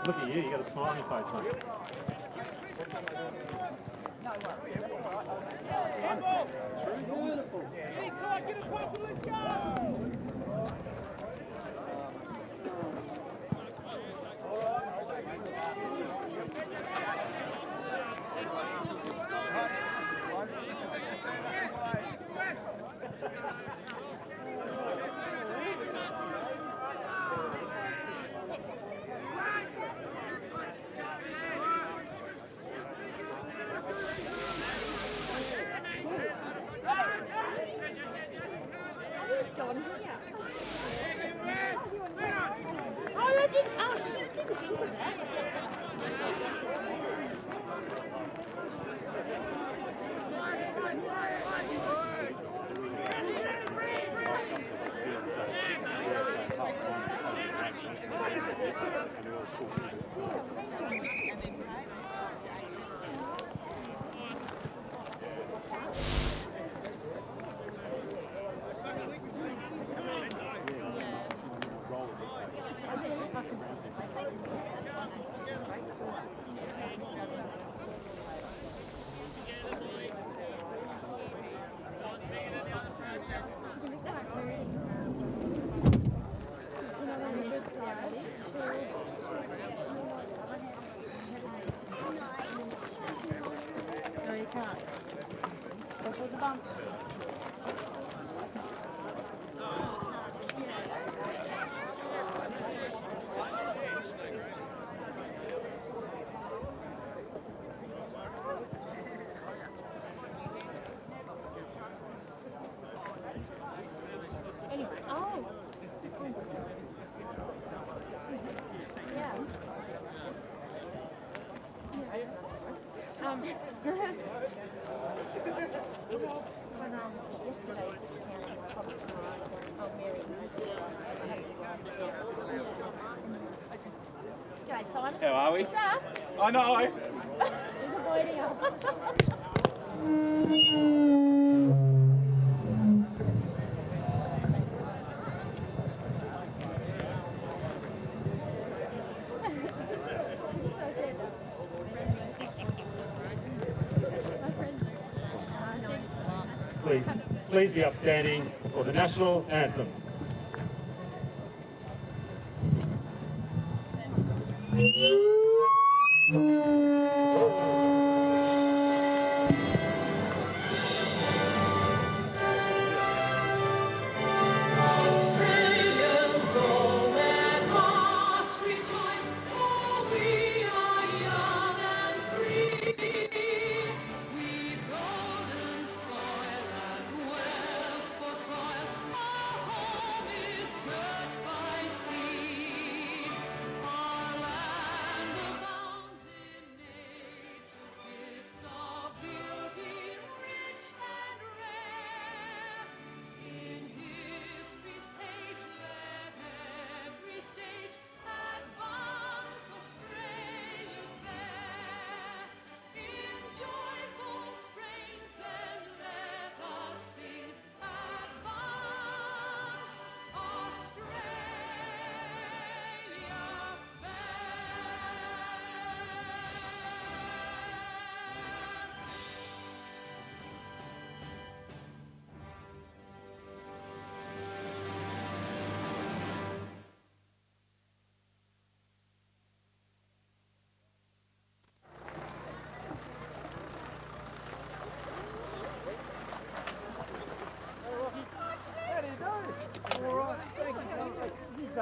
Look at you, you got a smile on your face, mate. Beautiful. Hey, come on, get a pop and let's go! How are we? It's us. I know. He's avoiding us. Please be upstanding for the national anthem.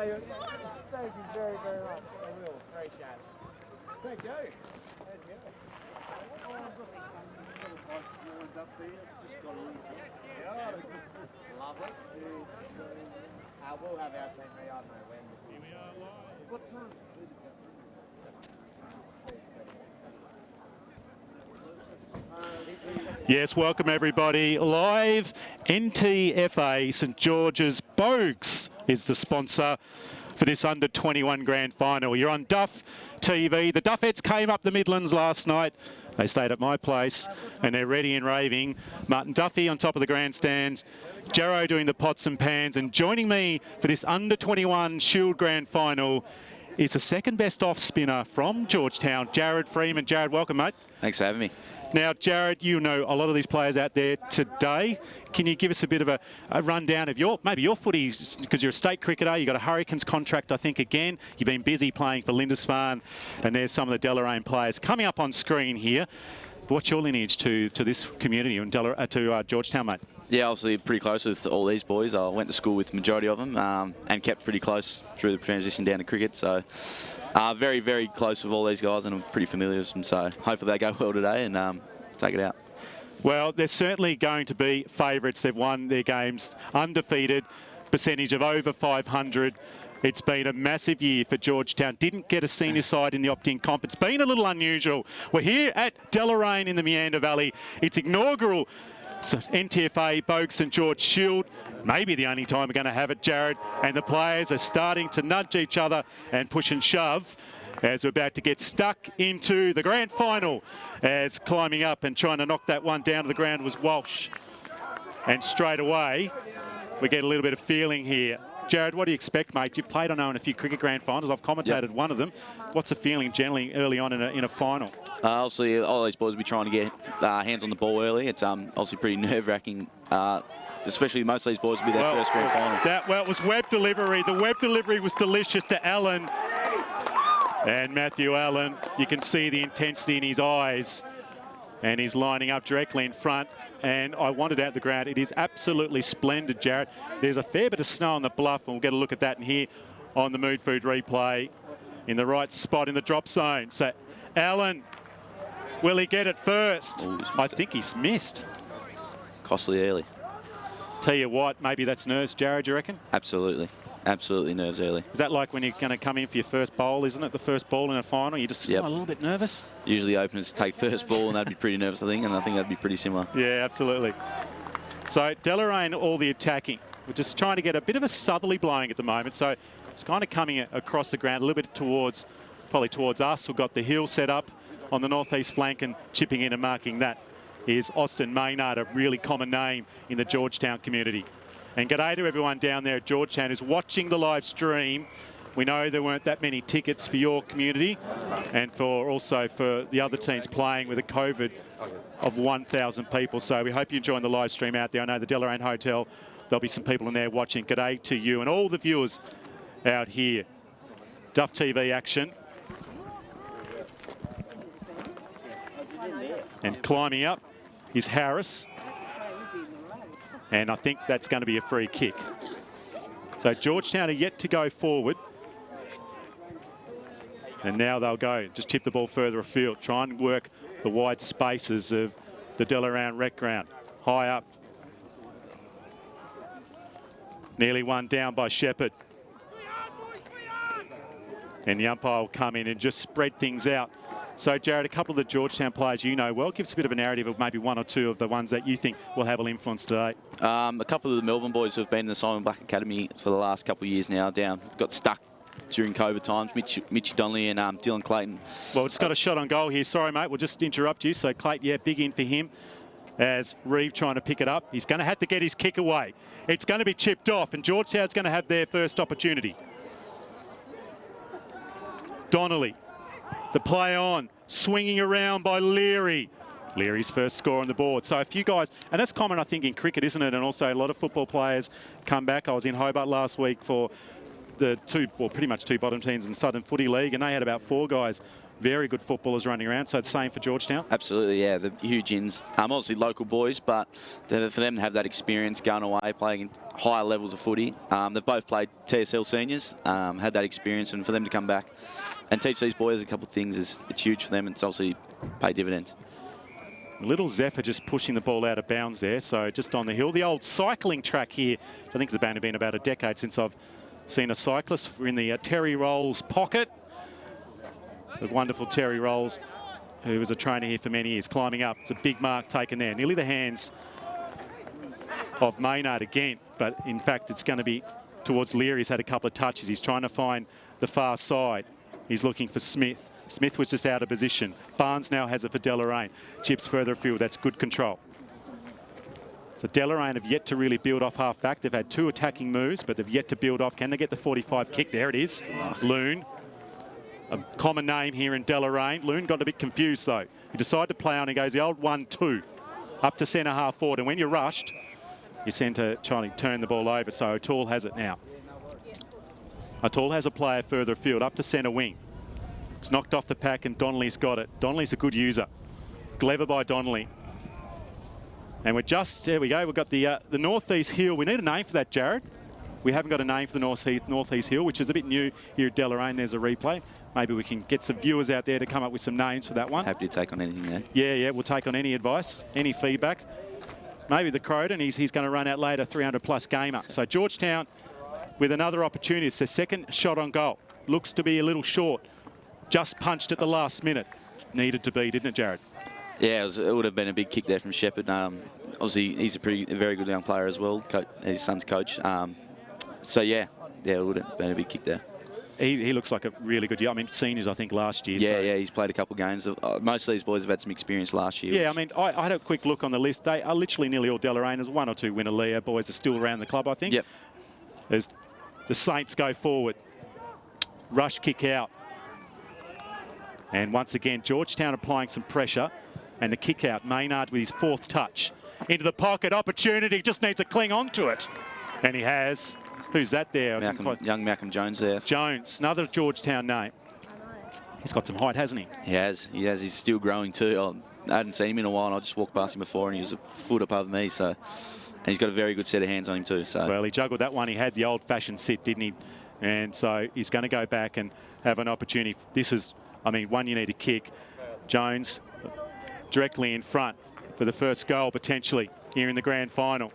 Thank you very, very much. I will appreciate it. Thank you. There you go. Up there, just got a little bit. Yeah, it's lovely. We'll have our team ready, I don't know when. Here we are live. What time? Yes, welcome everybody. Live, NTFA St George's Boags is the sponsor for this under-21 grand final. You're on Duff TV. The Duffettes came up the Midlands last night. They stayed at my place and they're ready and raving. Martin Duffy on top of the grandstands. Jarrow doing the pots and pans, and joining me for this under-21 Shield Grand Final is the second best off spinner from Georgetown, Jared Freeman. Jared, welcome, mate. Thanks for having me. Now, Jared, you know a lot of these players out there today. Can you give us a bit of a rundown of maybe your footy, because you're a state cricketer, you've got a Hurricanes contract, I think, again. You've been busy playing for Lindisfarne, and there's some of the Deloraine players coming up on screen here. What's your lineage to this community and to Georgetown, mate? Yeah, obviously pretty close with all these boys. I went to school with the majority of them and kept pretty close through the transition down to cricket. So very, very close with all these guys, and I'm pretty familiar with them. So hopefully they go well today and take it out. Well, they're certainly going to be favourites. They've won their games undefeated, percentage of over 500. It's been a massive year for Georgetown. Didn't get a senior side in the opt-in comp. It's been a little unusual. We're here at Deloraine in the Meander Valley. It's inaugural NTFA Boag St George Shield. Maybe the only time we're going to have it, Jared. And the players are starting to nudge each other and push and shove as we're about to get stuck into the grand final. As climbing up and trying to knock that one down to the ground was Walsh. And straight away, we get a little bit of feeling here. Jared, what do you expect, mate? You've played, I know, in a few cricket grand finals. I've commentated one of them. What's the feeling generally early on in a final? Obviously, all these boys will be trying to get hands on the ball early. It's obviously pretty nerve-wracking, especially most of these boys will be their first grand final. It was web delivery. The web delivery was delicious to Allen. And Matthew Allen, you can see the intensity in his eyes. And he's lining up directly in front. And I wanted out the ground. It is absolutely splendid, Jared. There's a fair bit of snow on the bluff, and we'll get a look at that in here on the Mood Food replay in the right spot in the drop zone. So, Allen, will he get it first? I think he's missed. Costly early. Tell you what, maybe that's nerves, Jared, you reckon? Absolutely. Absolutely nerves early. Is that like when you're going to come in for your first bowl, isn't it? The first ball in a final, you're just a little bit nervous? Usually openers take first ball, and they'd be pretty nervous, I think, and I think that'd be pretty similar. Yeah, absolutely. So Deloraine, all the attacking. We're just trying to get a bit of a southerly blowing at the moment, so it's kind of coming across the ground a little bit towards, probably towards us. We've got the hill set up on the northeast flank, and chipping in and marking that is Austin Maynard, a really common name in the Georgetown community. And g'day to everyone down there at Georgetown who's watching the live stream. We know there weren't that many tickets for your community and also for the other teams playing with a COVID of 1,000 people. So we hope you're enjoying the live stream out there. I know the Deloraine Hotel, there'll be some people in there watching. G'day to you and all the viewers out here. Duff TV action. And climbing up is Harris. And I think that's going to be a free kick. So Georgetown are yet to go forward. And now they'll go, just tip the ball further afield, try and work the wide spaces of the Deloraine rec ground. High up. Nearly one down by Shepherd. And the umpire will come in and just spread things out. So, Jared, a couple of the Georgetown players you know well. Give us a bit of a narrative of maybe one or two of the ones that you think will have an influence today. A couple of the Melbourne boys who have been in the Simon Black Academy for the last couple of years now got stuck during COVID times. Mitchie Donnelly and Dylan Clayton. Well, it's got a shot on goal here. Sorry, mate, we'll just interrupt you. So, Clayton, yeah, big in for him as Reeve trying to pick it up. He's going to have to get his kick away. It's going to be chipped off, and Georgetown's going to have their first opportunity. Donnelly. The play on, swinging around by Leary. Leary's first score on the board. So a few guys, and that's common, I think, in cricket, isn't it? And also a lot of football players come back. I was in Hobart last week for the pretty much two bottom teams in the Southern Footy League, and they had about 4 guys, very good footballers running around. So the same for Georgetown? Absolutely, yeah. The huge ins. Obviously local boys, but for them to have that experience going away, playing higher levels of footy. They've both played TSL seniors, had that experience, and for them to come back and teach these boys a couple of things, it's huge for them. It's obviously pay dividends. Little Zephyr just pushing the ball out of bounds there. So just on the hill, the old cycling track here. I think it's been about a decade since I've seen a cyclist. We're in the Terry Rolls pocket. The wonderful Terry Rolls, who was a trainer here for many years, climbing up. It's a big mark taken there. Nearly the hands of Maynard again, but in fact it's going to be towards Leary. He's had a couple of touches. He's trying to find the far side. He's looking for Smith. Smith was just out of position. Barnes now has it for Deloraine. Chips further afield. That's good control. So Deloraine have yet to really build off half back. They've had 2 attacking moves, but they've yet to build off. Can they get the 45 kick? There it is. Loon a common name here in Deloraine. Loon got a bit confused though. He decided to play on and goes the old 1-2 up to centre half forward. And when you're rushed, you tend to try to turn the ball over. So O'Toole has it now. O'Toole has a player further afield up to centre wing. It's knocked off the pack and Donnelly's got it. Donnelly's a good user. Clever by Donnelly. And we're just, there we go, we've got the northeast hill. We need a name for that, Jared. We haven't got a name for the northeast hill, which is a bit new here at Deloraine. There's a replay. Maybe we can get some viewers out there to come up with some names for that one. Happy to take on anything there. Yeah, we'll take on any advice, any feedback. Maybe the Croton, he's going to run out later, 300-plus gamer. So Georgetown with another opportunity. It's their second shot on goal. Looks to be a little short. Just punched at the last minute. Needed to be, didn't it, Jared? Yeah, it would have been a big kick there from Shepherd. Obviously, he's a very good young player as well, his son's coach. So, yeah, it would have been a big kick there. He looks like a really good year. I mean, seniors, I think, last year. Yeah, he's played a couple of games. Most of these boys have had some experience last year. Yeah, I mean, I had a quick look on the list. They are literally nearly all Delorainers. 1 or 2 Winalea boys are still around the club, I think. Yep. As the Saints go forward. Rush kick out. And once again, Georgetown applying some pressure. And the kick out, Maynard with his 4th touch. Into the pocket, opportunity, just needs to cling on to it. And he has. Who's that there? Young Malcolm Jones there. Jones, another Georgetown name. He's got some height, hasn't he? He has. He's still growing too. I hadn't seen him in a while, and I just walked past him before, and he was a foot above me. So, and he's got a very good set of hands on him too. So. Well, he juggled that one. He had the old-fashioned sit, didn't he? And so he's going to go back and have an opportunity. This is, I mean, one you need to kick. Jones directly in front for the first goal potentially here in the grand final.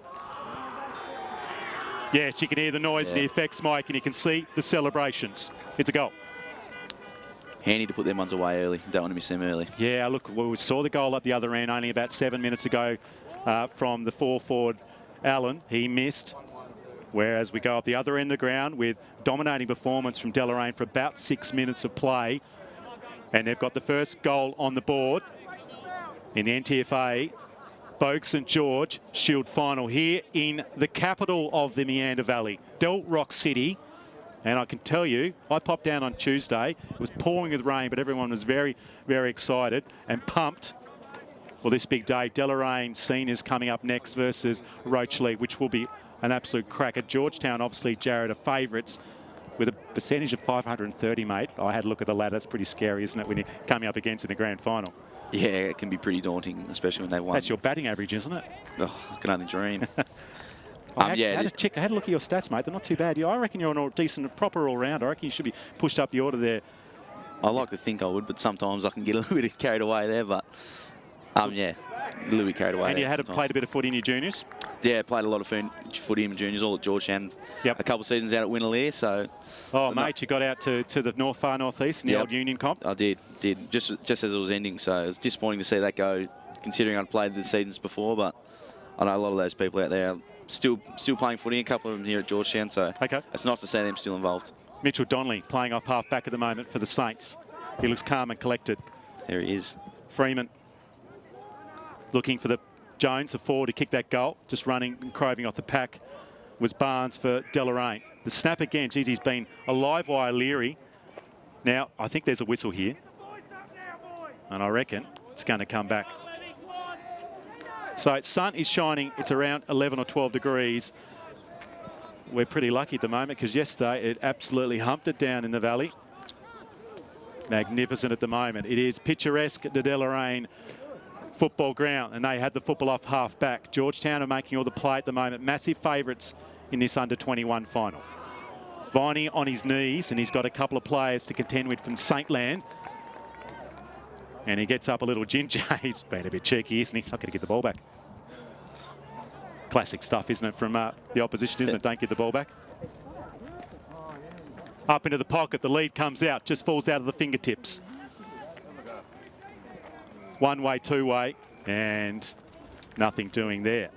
Yes, you can hear the noise and the effects, Mike, and you can see the celebrations. It's a goal. Handy to put them ones away early. Don't want to miss them early. Yeah, look, well, we saw the goal up the other end only about 7 minutes ago from the 4-forward Allen. He missed. Whereas we go up the other end of the ground with dominating performance from Deloraine for about 6 minutes of play. And they've got the first goal on the board in the NTFA Boag St George Shield final here in the capital of the Meander Valley, Del Rock City. And I can tell you, I popped down on Tuesday. It was pouring with rain, but everyone was very, very excited and pumped for this big day. Deloraine seniors coming up next versus Rochely, which will be an absolute cracker. Georgetown, obviously, Jared, are favourites with a percentage of 530, mate. I had a look at the ladder. That's pretty scary, isn't it, when you're coming up against in the grand final? Yeah, it can be pretty daunting, especially when they won. That's your batting average, isn't it? Oh, I can only dream. I had a look at your stats, mate. They're not too bad. I reckon you're a decent, proper all-rounder. I reckon you should be pushed up the order there. I like to think I would, but sometimes I can get a little bit carried away there. But, yeah, a little bit carried away. And you played a bit of footy in your juniors? Yeah, played a lot of footy in my juniors, all at Georgetown. Yep. A couple of seasons out at Winalea, so... Oh, mate, you got out to the far northeast in the old Union comp? I did. Just as it was ending, so it was disappointing to see that go, considering I'd played the seasons before, but I know a lot of those people out there are still playing footy, a couple of them here at Georgetown, so it's nice to see them still involved. Mitchell Donnelly playing off half-back at the moment for the Saints. He looks calm and collected. There he is. Freeman looking for the Jones, the forward, to kick that goal. Just running and craving off the pack was Barnes for Deloraine. The snap again, geez, he's been a live wire leery. Now, I think there's a whistle here. And I reckon it's going to come back. So sun is shining. It's around 11 or 12 degrees. We're pretty lucky at the moment because yesterday it absolutely humped it down in the valley. Magnificent at the moment. It is picturesque, the Deloraine football ground, and they had the football off half back. Georgetown are making all the play at the moment. Massive favourites in this under-21 final. Viney on his knees, and he's got a couple of players to contend with from St. Land. And he gets up a little ginger. He's been a bit cheeky, isn't he? He's not going to get the ball back. Classic stuff, isn't it, from the opposition, isn't it? Don't get the ball back. Up into the pocket, the lead comes out, just falls out of the fingertips. One way, two way, and nothing doing there.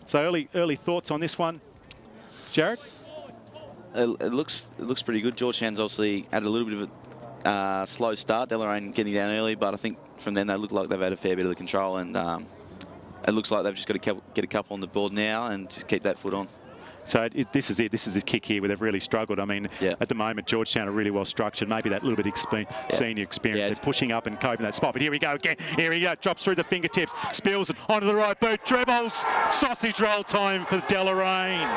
So early thoughts on this one, Jared? It looks pretty good. Georgetown's obviously had a little bit of a slow start. Deloraine getting down early, but I think from then they look like they've had a fair bit of the control, and it looks like they've just got to get a couple on the board now and just keep that foot on. So this is it. This is the kick here where they've really struggled. I mean, Yeah. at the moment, Georgetown are really well structured. Maybe that little bit of senior experience. Yeah. They're pushing up and coping that spot. But here we go again. Here we go. Drops through the fingertips. Spills it onto the right boot. Dribbles. Sausage roll time for Deloraine.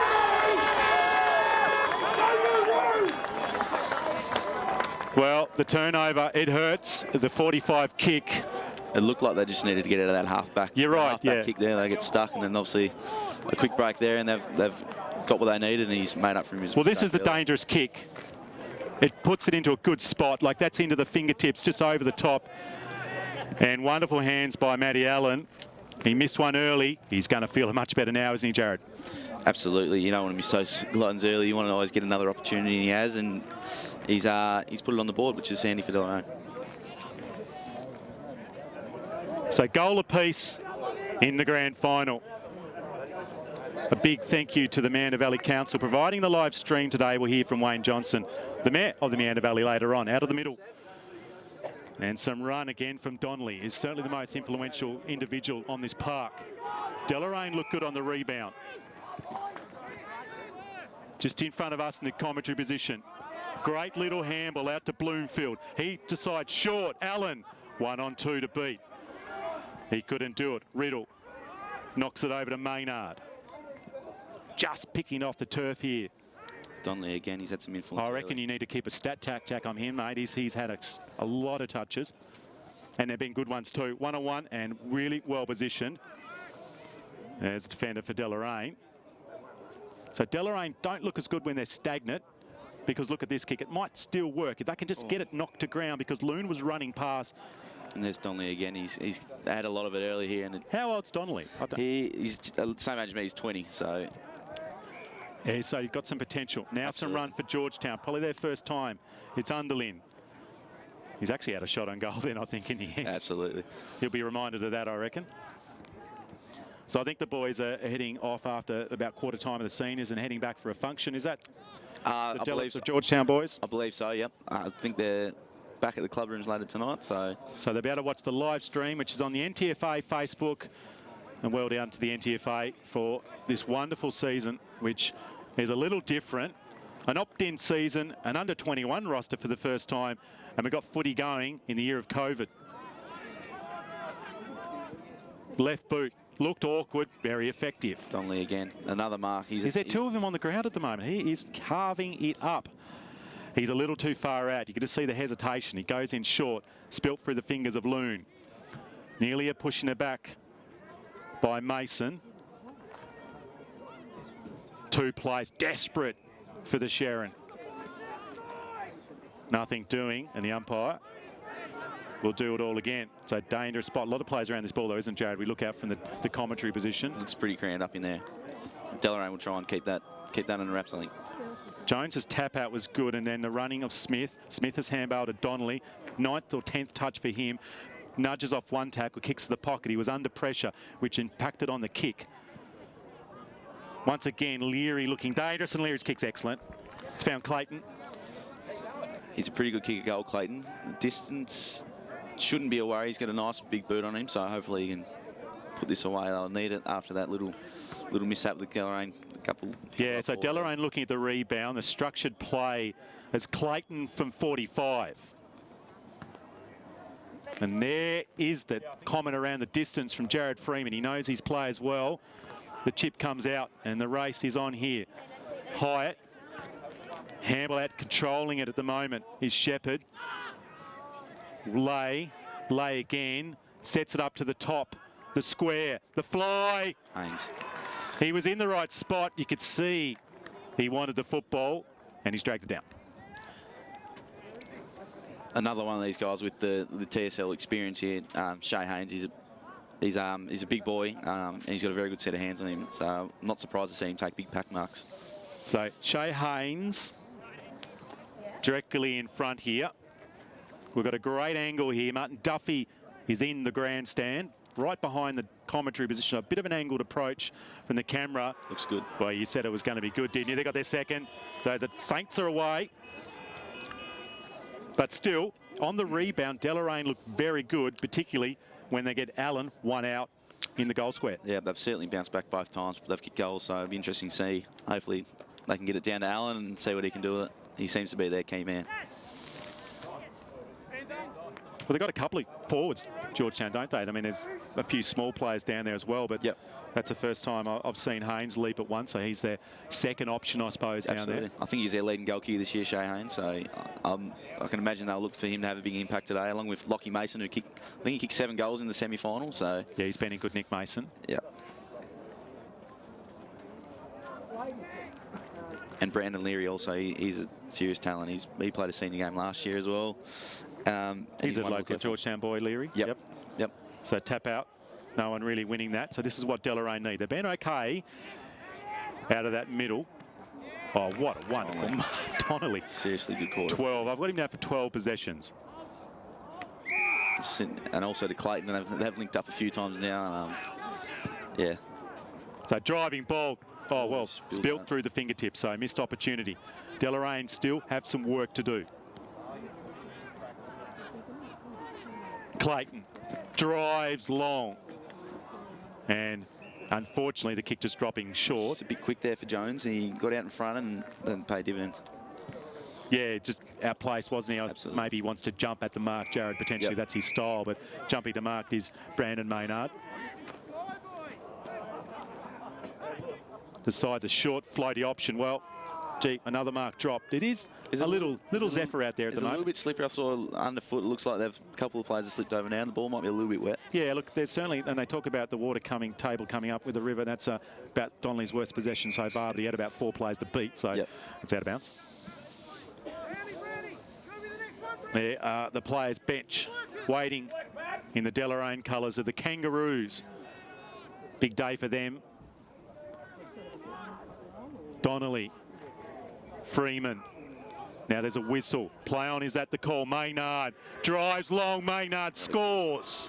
Well, the turnover, it hurts. The 45 kick. It looked like they just needed to get out of that halfback. You're right, halfback yeah. kick there, they get stuck, and then obviously a quick break there, and they've got what they needed, and he's made up for his Well, this is the mistake early. dangerous kick. It puts it into a good spot. Like, that's into the fingertips, just over the top. And wonderful hands by Matty Allen. He missed one early. He's going to feel much better now, isn't he, Jared? Absolutely. You don't want to miss those gluttons early. You want to always get another opportunity, and he has, and he's put it on the board, which is handy for Deloraine. So goal apiece in the grand final. A big thank you to the Meander Valley Council providing the live stream today. We'll hear from Wayne Johnson, the Mayor of the Meander Valley, later on. Out of the middle. And some run again from Donnelly. Is certainly the most influential individual on this park. Deloraine looked good on the rebound. Just in front of us in the commentary position. Great little handball out to Bloomfield. He decides short. Allen, 1-on-2 to beat. He couldn't do it. Riddle knocks it over to Maynard. Just picking off the turf here. Donnelly again, he's had some influence. I reckon you need to keep a stat jack on him, mate. He's had a lot of touches. And they've been good ones too. 1-on-1 and really well positioned. There's the defender for Deloraine. So Deloraine don't look as good when they're stagnant, because look at this kick. It might still work if they can just get it knocked to ground, because Loon was running past. And there's Donnelly again. He's had a lot of it early here. And How old's Donnelly? he's the same age as me. He's 20. So Yeah, so you've got some potential. Now some run for Georgetown. Probably their first time. It's Underlin. He's actually had a shot on goal then, I think, in the end. absolutely. He'll be reminded of that, I reckon. So I think the boys are heading off after about quarter time of the seniors and heading back for a function. Is that I believe the so. Georgetown boys? I believe so. Yep. I think they're back at the club rooms later tonight. So they'll be able to watch the live stream, which is on the NTFA Facebook. And well done to the NTFA for this wonderful season, which is a little different. An opt-in season, an under-21 roster for the first time, and we got footy going in the year of COVID. Left boot. Looked awkward, very effective. Donnelly again, another mark. Is there two of them on the ground at the moment? He is carving it up. He's a little too far out. You can just see the hesitation. He goes in short, spilt through the fingers of Loon. Nearly pushing it back by Mason. Two plays, desperate for the Sharon. Nothing doing, and the umpire will do it all again. So dangerous spot. A lot of players around this ball though, isn't Jared? We look out from the commentary position. Looks pretty crammed up in there. Deloraine will try and keep that in wraps, I think. Jones's tap out was good, and then the running of Smith. Smith has handballed to Donnelly. 9th or 10th touch for him. Nudges off one tackle, kicks to the pocket. He was under pressure, which impacted on the kick. Once again, Leary looking dangerous, and Leary's kick's excellent. It's found Clayton. He's a pretty good kicker goal, Clayton. Distance shouldn't be a worry. He's got a nice big boot on him, so hopefully he can put this away. They'll need it after that little mishap with Deloraine. Yeah, so Deloraine looking at the rebound, the structured play as Clayton from 45. And there is the comment around the distance from Jared Freeman. He knows his players well. The chip comes out and the race is on here. Hyatt, handball out, controlling it at the moment is Shepherd. Lay again, sets it up to the top, the square, the fly. Haynes. He was in the right spot. You could see he wanted the football and he's dragged it down. Another one of these guys with the TSL experience here, Shay Haynes. He's a big boy and he's got a very good set of hands on him. So I'm not surprised to see him take big pack marks. So Shay Haynes directly in front here. We've got a great angle here. Martin Duffy is in the grandstand, right behind the commentary position. A bit of an angled approach from the camera. Looks good. Well, you said it was going to be good, didn't you? They got their second. So the Saints are away. But still, on the rebound, Deloraine looked very good, particularly when they get Allen one out in the goal square. Yeah, they've certainly bounced back both times, but they've kicked goals, so it'll be interesting to see. Hopefully they can get it down to Allen and see what he can do with it. He seems to be their key man. Well, they've got a couple of forwards, Georgetown, don't they? I mean, there's a few small players down there as well, but yep. That's the first time I've seen Haynes leap at once, so he's their second option, I suppose, Absolutely. down there. I think he's their leading goal kicker this year, Shay Haynes, so I can imagine they'll look for him to have a big impact today, along with Lockie Mason, who kicked, I think he kicked 7 goals in the semi-final. So yeah, he's been in good nick, Mason. Yeah. And Brandon Leary also, he's a serious talent. He played a senior game last year as well. He's a local Georgetown boy, Leary. Yep. So tap out. No one really winning that. So this is what Deloraine need. They've been okay out of that middle. Oh, what a wonderful mark. Donnelly. Seriously good quarter. 12. I've got him now for 12 possessions. And also to Clayton, they've linked up a few times now. Yeah. So driving ball. Oh, well, spilt through the fingertips, so missed opportunity. Deloraine still have some work to do. Clayton drives long. And unfortunately, the kick just dropping short. Just a bit quick there for Jones. He got out in front and then paid dividends. Yeah, just outplaced, wasn't he? Absolutely. Maybe he wants to jump at the mark, Jared. Potentially that's his style, but jumping to mark is Brandon Maynard. Decides a short floaty option. Well, gee, another mark dropped. It is a little zephyr out there at the moment. It's a little bit slippery. I saw underfoot. It looks like they've a couple of players have slipped over now. And the ball might be a little bit wet. Yeah, look, there's certainly, and they talk about the water table coming up with the river. That's about Donnelly's worst possession so far, but he had about 4 players to beat, so it's out of bounds. There are the players' bench waiting in the Deloraine colours of the Kangaroos. Big day for them. Donnelly, Freeman. Now there's a whistle. Play on is at the call. Maynard drives long. Maynard scores.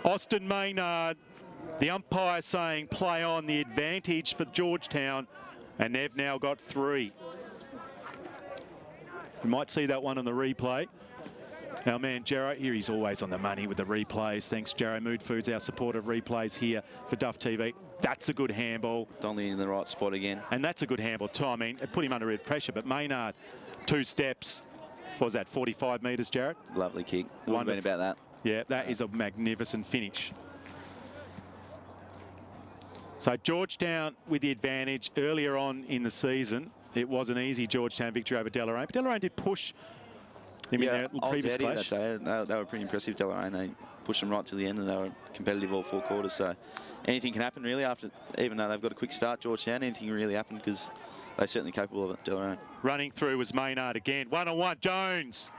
Austin Maynard, the umpire saying play on, the advantage for Georgetown, and they've now got 3. We might see that one on the replay. Our man Jarro here, he's always on the money with the replays. Thanks, Jarro. Mood Foods, our supporter of replays here for Duff TV. That's a good handball. Donnelly in the right spot again. And that's a good handball too. I mean, it put him under real pressure, but Maynard, 2 steps. What was that, 45 metres, Jarrett? Lovely kick. Wouldn't have been about that. Yeah, that is a magnificent finish. So Georgetown with the advantage earlier on in the season. It was an easy Georgetown victory over Deloraine, but Deloraine did push him in their previous clash. That day. They were pretty impressive, Deloraine. They pushed them right to the end, and they were competitive all 4 quarters. So anything can happen really after, even though they've got a quick start, Georgetown, anything can really happen because they're certainly capable of it, Deloraine. Running through was Maynard again. 1-on-1, Jones.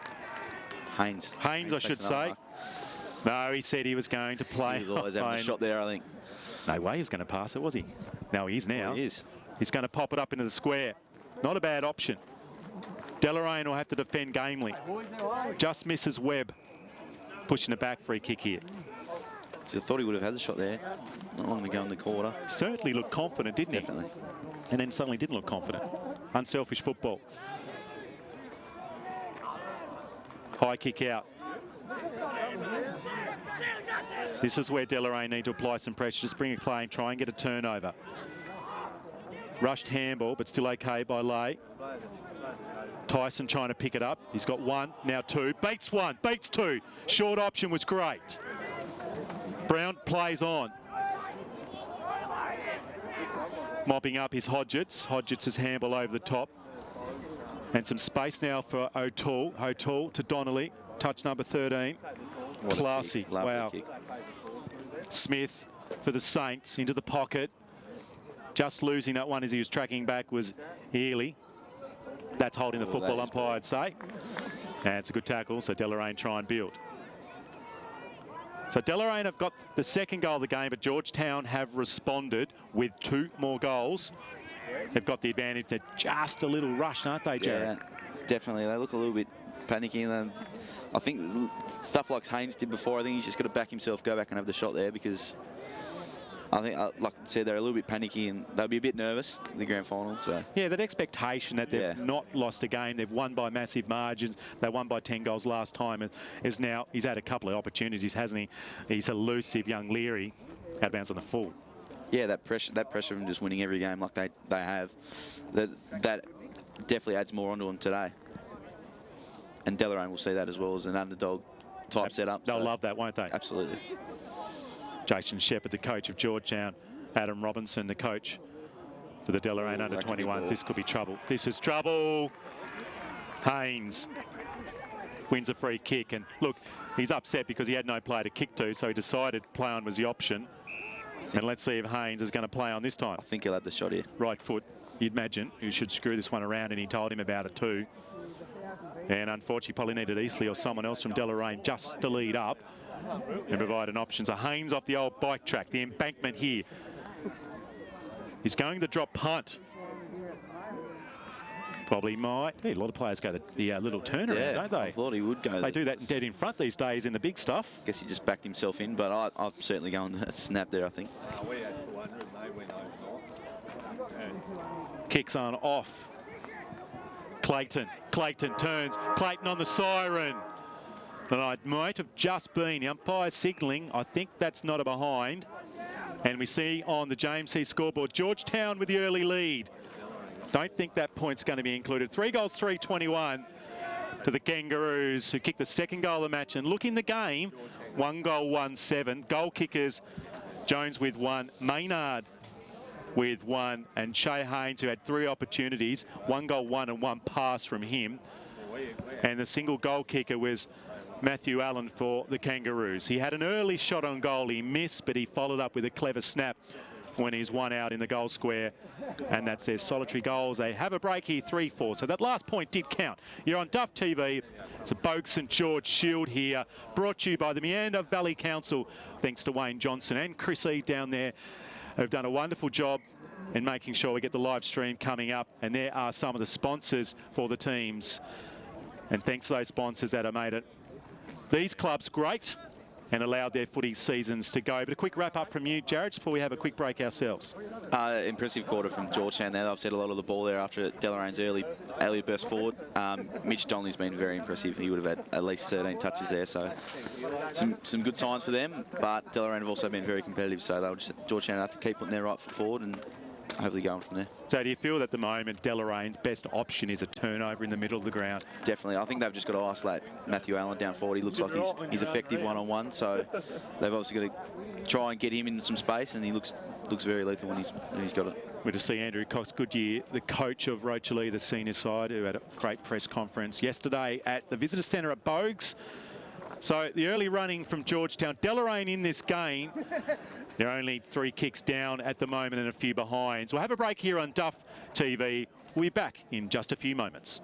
Haynes, I should say. No, he said he was going to play. He was always having a shot there, I think. No way he was going to pass it, was he? No, he is now. Well, he is. He's going to pop it up into the square. Not a bad option. Deloraine will have to defend gamely. Just misses Webb. Pushing it back, free kick here. So I thought he would have had the shot there. Not long to go in the quarter. Certainly looked confident, didn't he? Definitely. And then suddenly didn't look confident. Unselfish football. High kick out. This is where Deloraine need to apply some pressure. Just bring a play and try and get a turnover. Rushed handball, but still okay by Lay. Tyson trying to pick it up. He's got 1, now 2. Beats 1, beats 2. Short option was great. Brown plays on. Mopping up his Hodgetts. Hodgetts' handball over the top. And some space now for O'Toole. O'Toole to Donnelly. Touch number 13. Classy. Wow. Kick. Smith for the Saints into the pocket. Just losing that one as he was tracking back was Ely. That's holding the football umpire, I'd say. And it's a good tackle, so Deloraine try and build. So Deloraine have got the second goal of the game, but Georgetown have responded with 2 more goals. They've got the advantage. They're just a little rushed, aren't they, Jared? Yeah, definitely. They look a little bit panicky. And I think stuff like Haynes did before, I think he's just got to back himself, go back and have the shot there because I think, like I said, they're a little bit panicky and they'll be a bit nervous in the grand final. So yeah, that expectation that they've not lost a game, they've won by massive margins. They won by 10 goals last time, and is now he's had a couple of opportunities, hasn't he? He's elusive, young Leary, out of bounds on the full. Yeah, that pressure from just winning every game like they have, that definitely adds more onto them today. And Deloraine will see that as well as an underdog type setup. They'll love that, won't they? Absolutely. Jason Shepherd, the coach of Georgetown. Adam Robinson, the coach for the Deloraine under-21s. This could be trouble. This is trouble. Haynes wins a free kick. And look, he's upset because he had no player to kick to, so he decided play on was the option. And let's see if Haynes is going to play on this time. I think he'll have the shot here. Right foot, you'd imagine. You should screw this one around, and he told him about it too. And unfortunately, probably needed Eastleigh or someone else from Deloraine just to lead up and provide an option. So Haynes off the old bike track, the embankment here. He's going to drop punt. Probably might. Yeah, a lot of players go the little turnaround, don't they? I thought he would go. They do that dead in front these days in the big stuff. Guess he just backed himself in, but I'm certainly going to snap there, I think. We had 400 and they went over. Kicks on off. Clayton turns. Clayton on the siren. And I might have just been the umpire signalling. I think that's not a behind. And we see on the James C scoreboard, Georgetown with the early lead. Don't think that point's going to be included. 3 goals, 3-21 to the Kangaroos, who kicked the second goal of the match. And look in the game, 1 goal, 1-7. Goal kickers, Jones with 1, Maynard with 1, and Shay Haynes, who had 3 opportunities, 1 goal, 1 and 1 pass from him. And the single goal kicker was Matthew Allen for the Kangaroos. He had an early shot on goal, he missed, but he followed up with a clever snap when he's 1 out in the goal square. And that's their solitary goals. They have a break here, 3-4. So that last point did count. You're on Duff TV. It's a Boag St George Shield here, brought to you by the Meander Valley Council. Thanks to Wayne Johnson and Chris E down there, who've done a wonderful job in making sure we get the live stream coming up. And there are some of the sponsors for the teams. And thanks to those sponsors that have made it these clubs great and allowed their footy seasons to go. But a quick wrap up from you, Jared, before we have a quick break ourselves. Impressive quarter from Georgetown there. They've set a lot of the ball there after Delorain's early burst forward. Mitch Donnelly's been very impressive. He would have had at least 13 touches there, so some good signs for them. But Deloraine have also been very competitive, so they'll just Georgetown have to keep putting their right foot forward and hopefully going from there. So do you feel that at the moment Delorain's best option is a turnover in the middle of the ground? Definitely. I think they've just got to isolate Matthew Allen down forward. He looks like he's effective one-on-one, so they've obviously got to try and get him in some space, and he looks very lethal when he's got it. We're to see Andrew Cox Goodyear, the coach of Rochalee, the senior side, who had a great press conference yesterday at the Visitor Centre at Boag's. So the early running from Georgetown. Deloraine in this game. They're only 3 kicks down at the moment and a few behinds. We'll have a break here on Duff TV. We'll be back in just a few moments.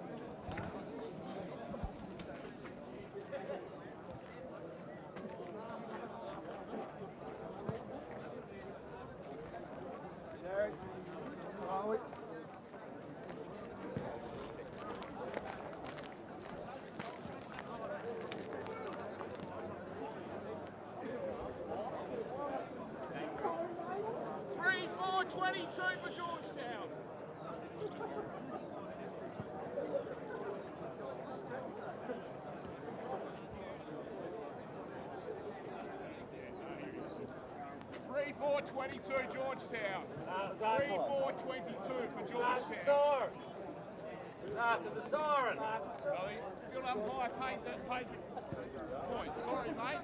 Georgetown. 3-4-22 for Georgetown. After the siren. Field umpire paid the point. Sorry, mate.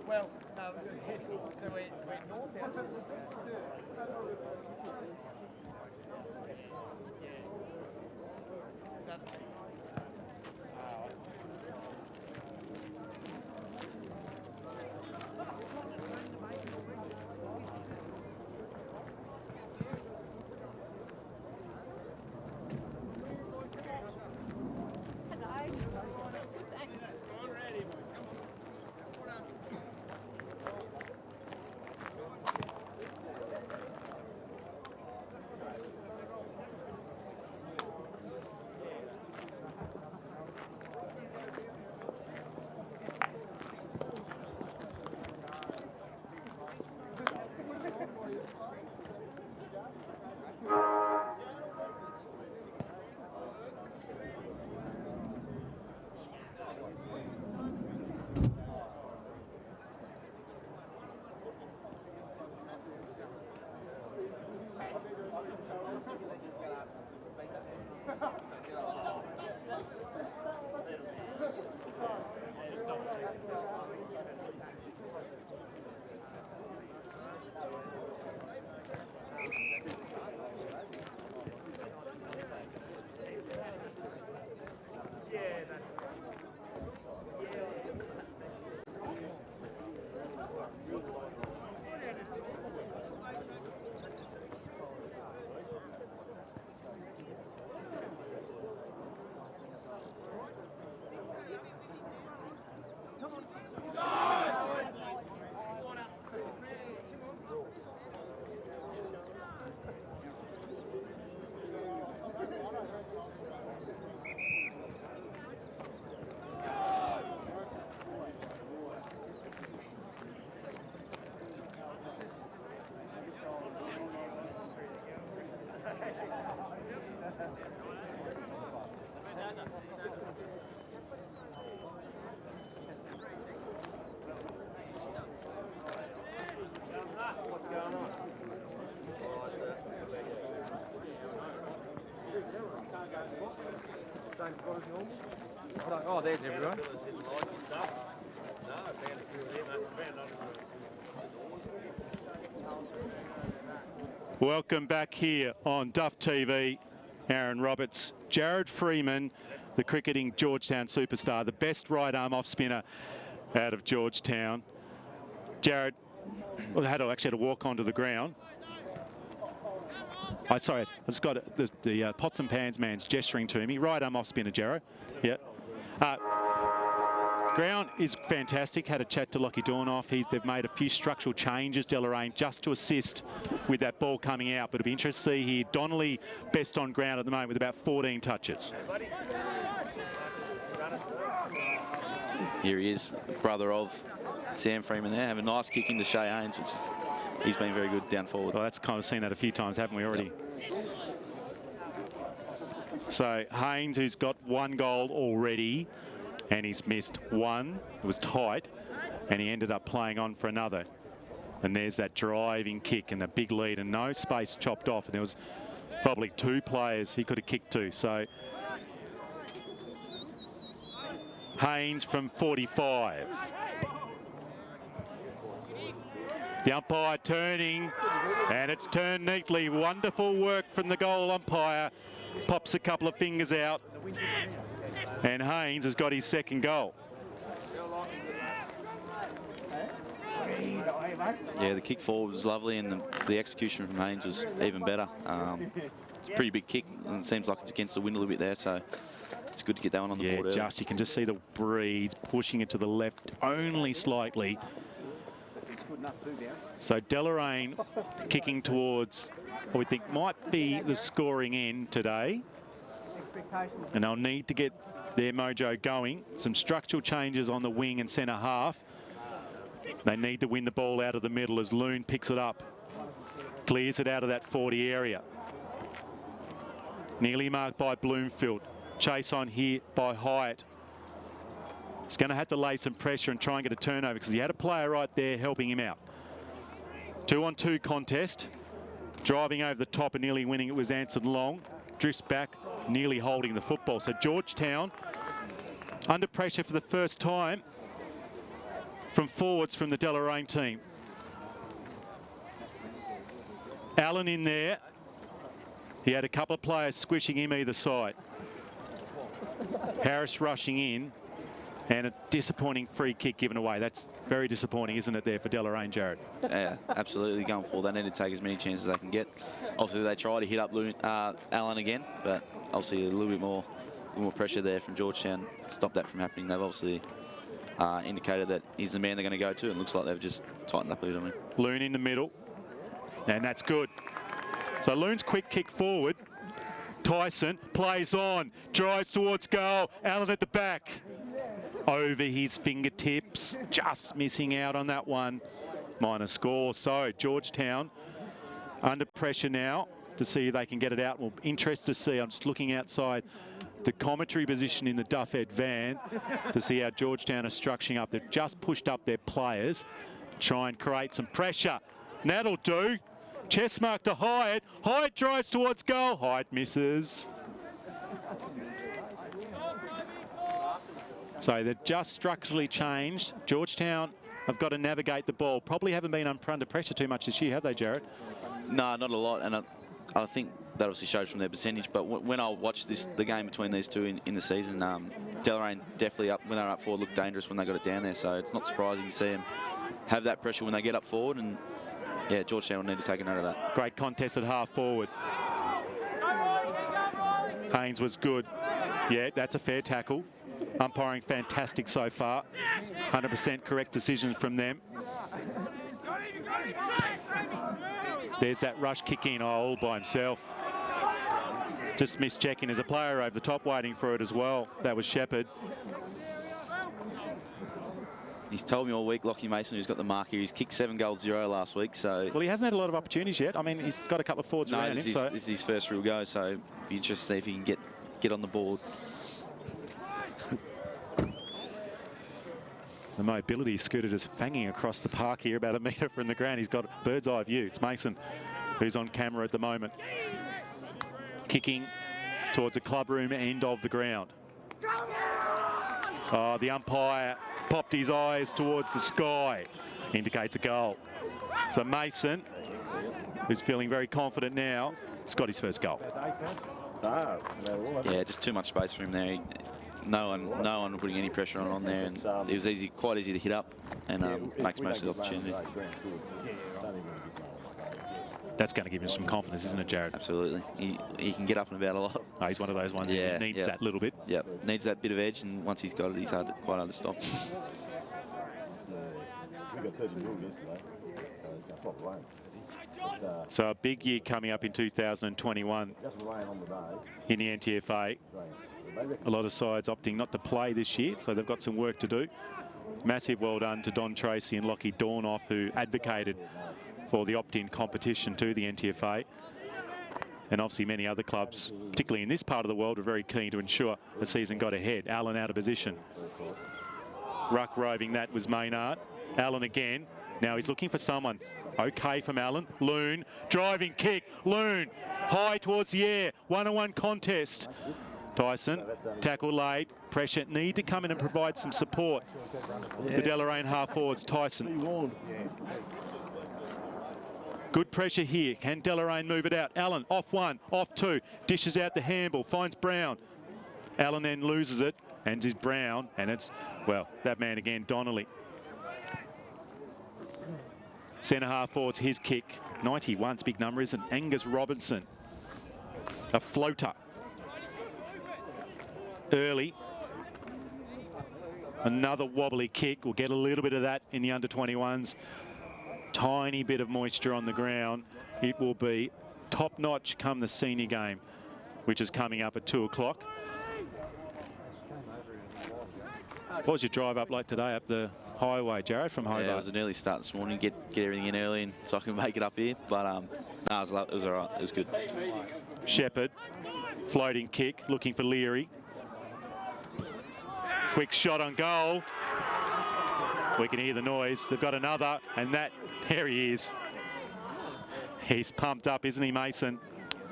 Well, no, so we're north out. Is that... Same spot as normal? Oh, there's everyone. Welcome back here on Duff TV. Aaron Roberts, Jared Freeman, the cricketing Georgetown superstar, the best right arm off spinner out of Georgetown. Jared actually had to walk onto the ground. Sorry, I just got the pots and pans man's gesturing to me. Right arm off spinner, Jarrow. Yeah. Ground is fantastic. Had a chat to Lockie Dornoff. They've made a few structural changes, Deloraine, just to assist with that ball coming out. But it'll be interesting to see here. Donnelly best on ground at the moment with about 14 touches. Here he is, brother of Sam Freeman there. Have a nice kick into Shay Haynes, which is, he's been very good down forward. Well, that's kind of seen that a few times, haven't we already? Yep. So Haynes, who's got 1 goal already, and he's missed 1. It was tight, and he ended up playing on for another. And there's that driving kick and the big lead, and no space chopped off. And there was probably 2 players he could have kicked to. So Haynes from 45. The umpire turning, and it's turned neatly. Wonderful work from the goal umpire. Pops a couple of fingers out, and Haynes has got his 2nd goal. Yeah, the kick forward was lovely, and the execution from Haynes was even better. It's a pretty big kick, and it seems like it's against the wind a little bit there, so it's good to get that one on the board. Yeah, you can just see the breeze pushing it to the left only slightly. So Deloraine kicking towards what we think might be the scoring end today. And they'll need to get their mojo going. Some structural changes on the wing and centre half. They need to win the ball out of the middle as Loon picks it up. Clears it out of that 40 area. Nearly marked by Bloomfield. Chase on here by Hyatt. He's going to have to lay some pressure and try and get a turnover because he had a player right there helping him out. 2-on-2 contest. Driving over the top and nearly winning it was Anson Long. Drifts back, nearly holding the football. So Georgetown under pressure for the first time from forwards from the Deloraine team. Allen in there. He had a couple of players squishing him either side. Harris rushing in, and a disappointing free kick given away. That's very disappointing, isn't it, there for Deloraine, Jared? Yeah, absolutely. Going forward, they need to take as many chances as they can get. Obviously, they try to hit up Allen again, but obviously a little bit more pressure there from Georgetown to stop that from happening. They've obviously indicated that he's the man they're going to go to, and it looks like they've just tightened up a bit on him. Loon in the middle, and that's good. So Loon's quick kick forward. Tyson plays on, drives towards goal. Allen at the back. Over his fingertips, just missing out on that one. Minor score. So Georgetown under pressure now to see if they can get it out. Well, interested to see. I'm just looking outside the commentary position in the Duff Ed van to see how Georgetown are structuring up. They've just pushed up their players, try and create some pressure. And that'll do. Chest mark to Hyatt. Hyatt drives towards goal. Hyatt misses. So they've just structurally changed. Georgetown have got to navigate the ball. Probably haven't been under pressure too much this year, have they, Jared? No, not a lot. And I think that obviously shows from their percentage. But when I watched the game between these two in the season, Deloraine definitely when they were up forward looked dangerous when they got it down there. So it's not surprising to see them have that pressure when they get up forward. And yeah, Georgetown will need to take a note of that. Great contest at half forward. Haynes was good. Yeah, that's a fair tackle. Umpiring fantastic so far. 100% correct decisions from them. There's that rush kick in, all by himself. Just missed checking. There's a player over the top waiting for it as well. That was Shepherd. He's told me all week, Lockie Mason, who's got the mark here, he's kicked 7 goals 0 last week. So well, he hasn't had a lot of opportunities yet. I mean, he's got a couple of forwards around him. This is his first real go, so be interested to see if he can get on the board. The mobility scooter just fanging across the park here, about a metre from the ground. He's got a bird's eye view. It's Mason who's on camera at the moment. Kicking towards the club room end of the ground. Oh, the umpire popped his eyes towards the sky. Indicates a goal. So Mason, who's feeling very confident now, has got his first goal. Yeah, just too much space for him there. No one putting any pressure on there, and it was quite easy to hit up and makes most of the opportunity. That's going to give him some confidence, isn't it, Jared? Absolutely. He can get up and about a lot. Oh, he's one of those ones that needs that little bit. Yep, needs that bit of edge, and once he's got it, he's quite hard to stop. So a big year coming up in 2021 in the NTFA. A lot of sides opting not to play this year, so they've got some work to do. Massive well done to Don Tracy and Lockie Dornoff, who advocated for the opt-in competition to the NTFA. And obviously many other clubs, particularly in this part of the world, are very keen to ensure the season got ahead. Allen out of position. Ruck roving, that was Maynard. Allen again. Now he's looking for someone. Okay from Allen. Loon, driving kick. Loon, high towards the air. 1-on-1 contest. Tyson, tackle late. Pressure, need to come in and provide some support. The Deloraine half forwards, Tyson. Good pressure here. Can Deloraine move it out? Allen, off one, off two. Dishes out the handball, finds Brown. Allen then loses it, and is Brown. And it's, well, that man again, Donnelly. Centre half forwards, his kick. 91's a big number, isn't it? Angus Robinson. A floater. Early. Another wobbly kick. We'll get a little bit of that in the under-21s. Tiny bit of moisture on the ground. It will be top-notch come the senior game, which is coming up at 2 o'clock. What was your drive up like today up the highway, Jared, from Hobart? Yeah, it was an early start this morning. Get everything in early and so I can make it up here. But no, it was all right. It was good. Shepherd, floating kick, looking for Leary. Quick shot on goal. We can hear the noise. They've got another, and that, there he is. He's pumped up, isn't he, Mason?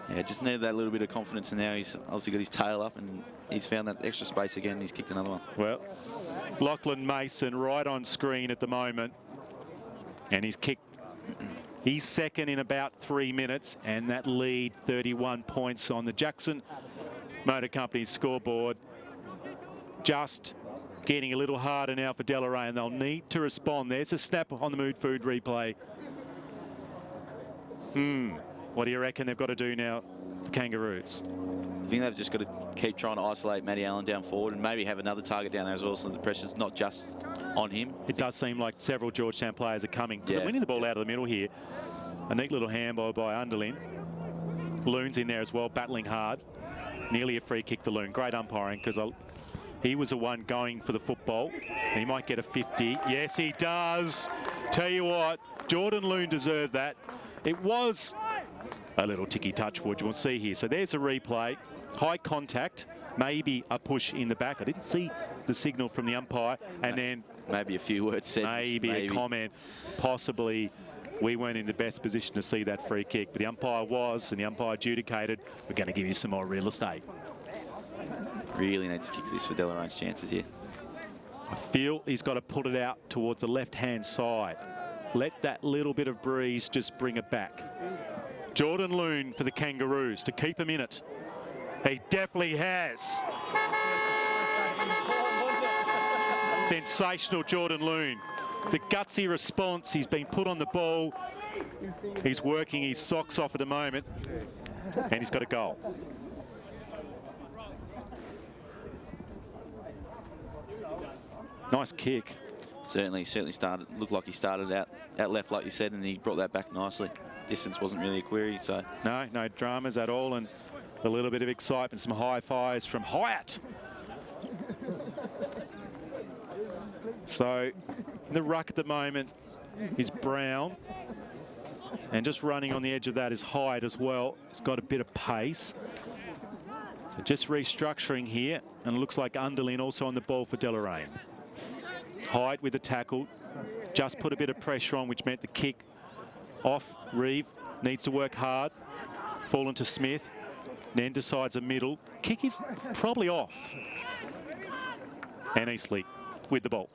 Yeah, just needed that little bit of confidence, and now he's obviously got his tail up and he's found that extra space again and he's kicked another one. Well, Lachlan Mason right on screen at the moment, and he's kicked. He's second in about 3 minutes, and that lead 31 points on the Jackson Motor Company's scoreboard. Just getting a little harder now for Deloraine. They'll need to respond. There's a snap on the Mood Food replay. What do you reckon they've got to do now, the Kangaroos? I think they've just got to keep trying to isolate Matty Allen down forward and maybe have another target down there as well, so the pressure's not just on him. It does seem like several Georgetown players are coming. Because Yeah. they're winning the ball out of the middle here. A neat little handball by Underlin. Loon's in there as well, battling hard. Nearly a free kick to Loon. Great umpiring, because he was the one going for the football. And he might get a 50. Yes, he does. Tell you what, Jordan Loon deserved that. It was a little ticky touch, Wood, you will see here. So there's a replay. High contact, maybe a push in the back. I didn't see the signal from the umpire. And then maybe a few words said. Maybe a comment. Possibly we weren't in the best position to see that free kick. But the umpire was, and the umpire adjudicated. We're going to give you some more real estate. Really need to kick this for Deloraine's chances here. I feel he's got to put it out towards the left-hand side. Let that little bit of breeze just bring it back. Jordan Loon for the Kangaroos to keep him in it. He definitely has. Sensational Jordan Loon. The gutsy response. He's been put on the ball. He's working his socks off at the moment. And he's got a goal. Nice kick. Certainly started, looked like he started out left like you said, and he brought that back nicely. Distance wasn't really a query, so. No dramas at all, and a little bit of excitement, some high fives from Hyatt. So in the ruck at the moment is Brown, and just running on the edge of that is Hyatt as well. He's got a bit of pace. So just restructuring here, and it looks like Underlin also on the ball for Deloraine. Hyatt with the tackle, just put a bit of pressure on, which meant the kick off. Reeve needs to work hard. Fallen to Smith, then decides a middle. Kick is probably off. And Eastley with the ball.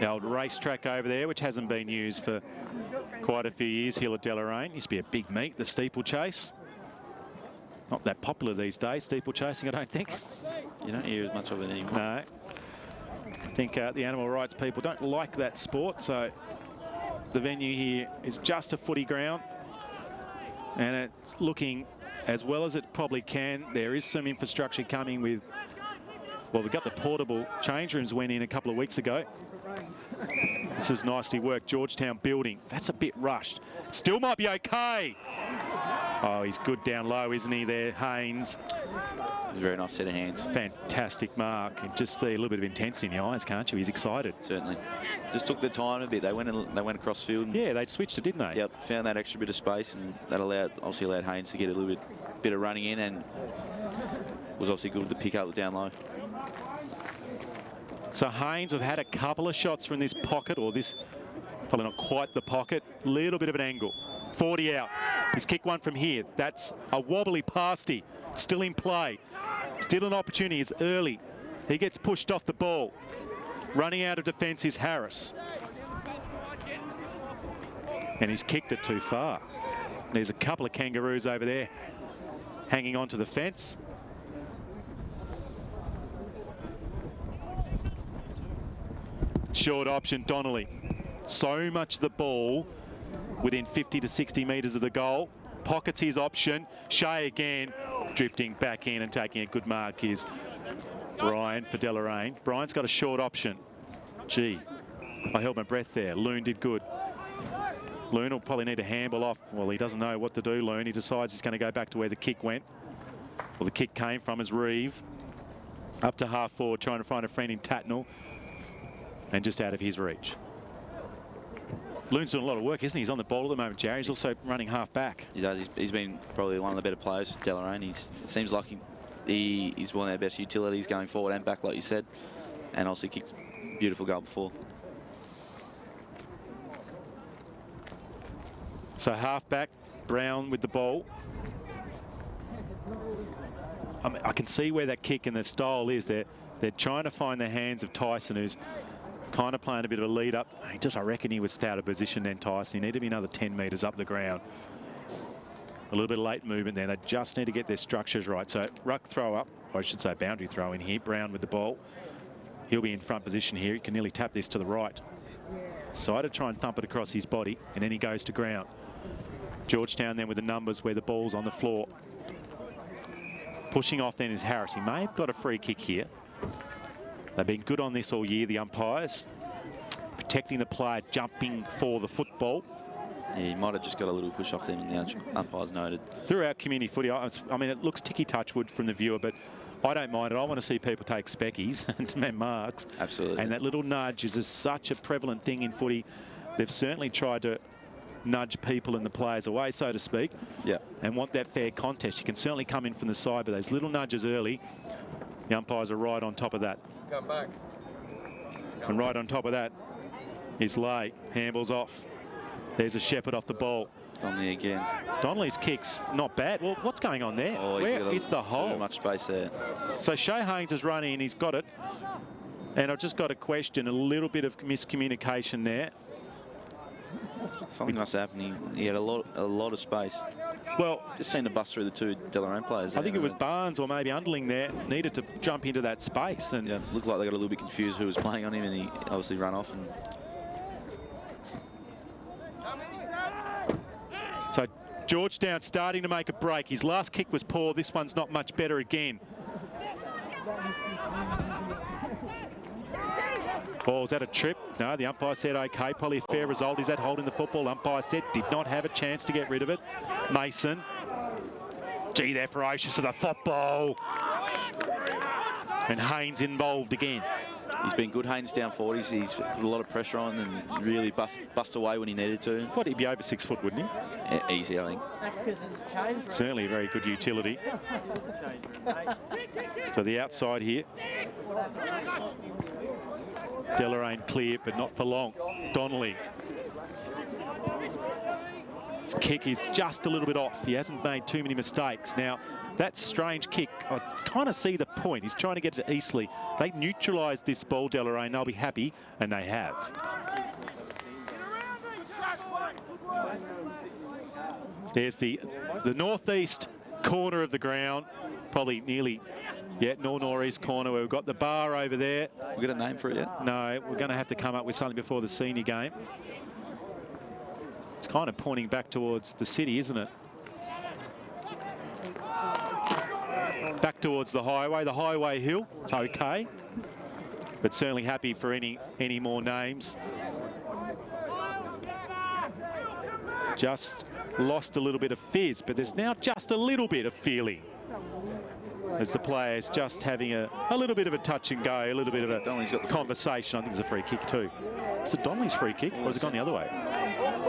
The old racetrack over there, which hasn't been used for quite a few years here at Deloraine. Used to be a big meet, the steeplechase. Not that popular these days, steeplechasing, I don't think. You don't hear as much of it anymore. No. I think the animal rights people don't like that sport, so the venue here is just a footy ground. And it's looking as well as it probably can. There is some infrastructure coming with, well, we've got the portable change rooms went in a couple of weeks ago. This is nicely worked. Georgetown building. That's a bit rushed. It still might be okay. Oh, he's good down low, isn't he there, Haynes? It's a very nice set of hands. Fantastic mark. And just see a little bit of intensity in the eyes, can't you? He's excited. Certainly. Just took the time a bit. They went across field. And yeah, they switched it, didn't they? Yep, found that extra bit of space, and that obviously allowed Haynes to get a little bit of running in, and was obviously good to pick up down low. So Haynes, we've had a couple of shots from this pocket, or this, probably not quite the pocket, little bit of an angle. 40 out. He's kicked one from here. That's a wobbly pasty. Still in play. Still an opportunity. It's early. He gets pushed off the ball. Running out of defence is Harris. And he's kicked it too far. There's a couple of Kangaroos over there hanging on to the fence. Short option, Donnelly. So much the ball within 50 to 60 metres of the goal. Pockets his option. Shea again, drifting back in and taking a good mark is Brian for Deloraine. Brian's got a short option. Gee, I held my breath there. Loon did good. Loon will probably need a handball off. Well, he doesn't know what to do, Loon. He decides he's going to go back to where the kick went. Well, the kick came from is Reeve. Up to half forward, trying to find a friend in Tatnall. And just out of his reach. Loon's doing a lot of work, isn't he? He's on the ball at the moment, Jerry. He's also running half back. He does. He's been probably one of the better players for Deloraine. It seems like he's one of their best utilities going forward and back, like you said. And also kicked a beautiful goal before. So halfback, Brown with the ball. I can see where that kick and the style is. They're trying to find the hands of Tyson, who's kind of playing a bit of a lead up. I reckon he was out of position then, Tyson. He needed to be another 10 metres up the ground. A little bit of late movement there. They just need to get their structures right. So ruck throw up, or I should say boundary throw in here. Brown with the ball. He'll be in front position here. He can nearly tap this to the right. Side to try and thump it across his body, and then he goes to ground. Georgetown then with the numbers where the ball's on the floor. Pushing off then is Harris. He may have got a free kick here. They've been good on this all year, the umpires. Protecting the player, jumping for the football. Yeah, he might have just got a little push off them, and the umpires noted. Throughout community footy, I mean, it looks ticky touchwood from the viewer, but I don't mind it. I want to see people take speckies and marks. Absolutely. And that little nudge is such a prevalent thing in footy. They've certainly tried to nudge people and the players away, so to speak. Yeah. And want that fair contest. You can certainly come in from the side, but those little nudges early, the umpires are right on top of that. Come back. And right on top of that is Lay. Handballs off. There's a Shepherd off the ball. Donnelly again. Donnelly's kick's not bad. Well, what's going on there? Oh, Where is the hole? Too much space there. So Shea Haynes is running and he's got it. And I've just got a question, a little bit of miscommunication there. Something must have happened. He had a lot of space. Well, just seen the bust through the two Deloraine players. I think it was Barnes or maybe Underling there needed to jump into that space. And yeah, looked like they got a little bit confused who was playing on him, and he obviously ran off. And so Georgetown starting to make a break. His last kick was poor. This one's not much better again. Oh, is that a trip? No, the umpire said okay, probably a fair result. Is that holding the football? Umpire said did not have a chance to get rid of it. Mason. Gee, they're ferocious with the football. And Haynes involved again. He's been good, Haynes, down 40s. He's put a lot of pressure on and really bust away when he needed to. What, he'd be over 6 foot, wouldn't he? Easy, I think. Certainly a very good utility. So the outside here. Deloraine clear, but not for long. Donnelly. His kick is just a little bit off. He hasn't made too many mistakes. Now, that strange kick, I kind of see the point. He's trying to get to Eastleigh. They neutralised this ball, Deloraine. They'll be happy, and they have. There's the northeast corner of the ground, probably nearly, yeah, northeast corner where we've got the bar over there. We got a name for it yet? No, we're going to have to come up with something before the senior game. It's kind of pointing back towards the city, isn't it? Back towards the highway hill. It's okay, but certainly happy for any more names. Just lost a little bit of fizz, but there's now just a little bit of feeling as the players just having a little bit of a touch and go, a little bit of a conversation. I think it's a free kick too. Is it Donnelly's free kick, or has it gone the other way?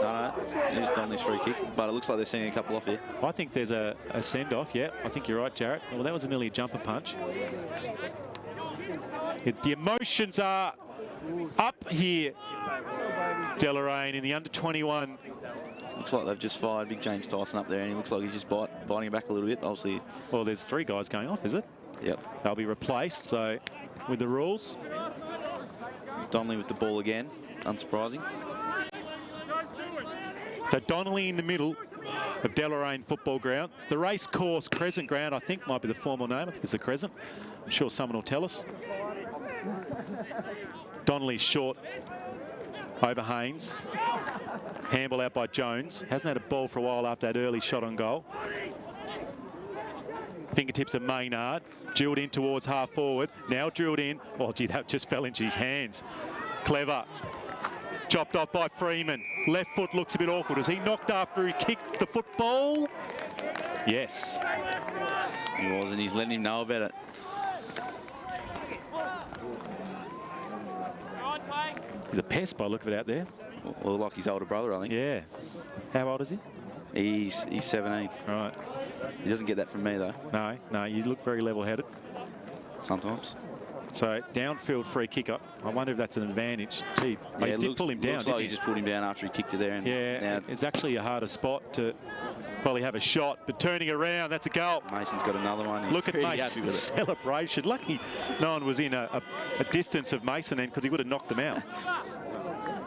No, it is Donnelly's free kick, but it looks like they're sending a couple off here. I think there's a send-off, yeah. I think you're right, Jarrett. Well, that was nearly a jumper punch. The emotions are up here, Deloraine, in the under-21. Looks like they've just fired Big James Tyson up there, and he looks like he's just biting it back a little bit, obviously. Well, there's 3 guys going off, is it? Yep. They'll be replaced, so with the rules. Donnelly with the ball again, unsurprising. So Donnelly in the middle of Deloraine football ground. The race course Crescent ground, I think, might be the formal name. I think it's the Crescent. I'm sure someone will tell us. Donnelly's short over Haynes. Handball out by Jones. Hasn't had a ball for a while after that early shot on goal. Fingertips of Maynard. Drilled in towards half forward. Now drilled in. Oh, gee, that just fell into his hands. Clever. Chopped off by Freeman. Left foot looks a bit awkward. Is he knocked after he kicked the football? Yes. He was, and he's letting him know about it. He's a pest by the look of it out there. Well, like his older brother, I think. Yeah. How old is he? He's 17. Right. He doesn't get that from me, though. No, you look very level-headed. Sometimes. So downfield free kick. I wonder if that's an advantage. Gee, he did pull him down. Looks like he just pulled him down after he kicked it there. And yeah, it's actually a harder spot to probably have a shot, but turning around, that's a goal. Mason's got another one. He's Look at Mason's celebration. Lucky no one was in a distance of Mason then, because he would have knocked them out.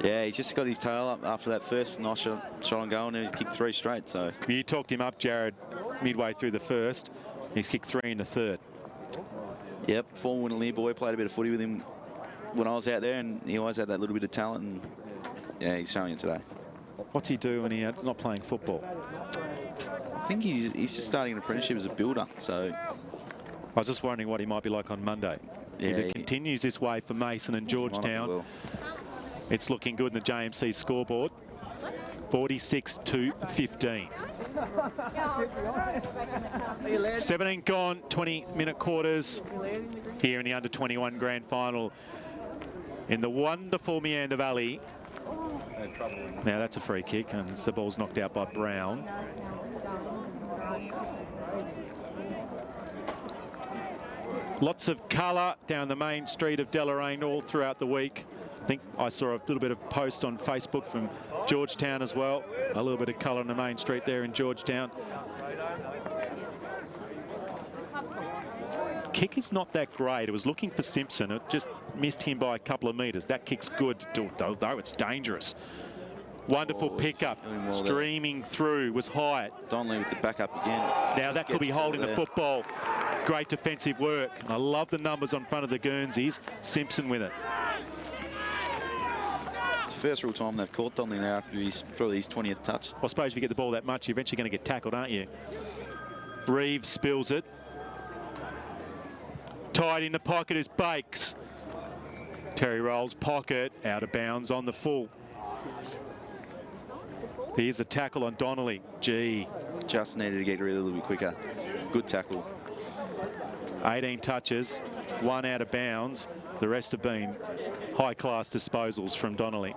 Yeah, he just got his tail up after that first nice shot on goal, and he's kicked 3 straight. So you talked him up, Jared, midway through the first. He's kicked 3 in the third. Yep, former Winnerly boy, played a bit of footy with him when I was out there, and he always had that little bit of talent, and yeah, he's showing it today. What's he do when he's not playing football? I think he's just starting an apprenticeship as a builder, so... I was just wondering what he might be like on Monday. Yeah, if it continues this way for Mason and Georgetown, it's looking good in the JMC scoreboard. 46-15. 17 gone, 20-minute quarters here in the under-21 grand final in the wonderful Meander Valley. Now that's a free kick, and the ball's knocked out by Brown. Lots of colour down the main street of Deloraine all throughout the week. I think I saw a little bit of post on Facebook from Georgetown as well. A little bit of colour on the main street there in Georgetown. Kick is not that great. It was looking for Simpson. It just missed him by a couple of metres. That kick's good, though it's dangerous. Wonderful pickup, streaming through, was Hyatt. Donnelly with the backup again. Now that could be holding the football. Great defensive work. I love the numbers on front of the Guernseys. Simpson with it. It's the first real time they've caught Donnelly now after probably his 20th touch. I suppose if you get the ball that much, you're eventually going to get tackled, aren't you? Reeves spills it. Tied in the pocket is Bakes. Terry rolls pocket, out of bounds on the full. Here's a tackle on Donnelly. Gee. Just needed to get rid of it a little bit quicker. Good tackle. 18 touches, 1 out of bounds. The rest have been high-class disposals from Donnelly.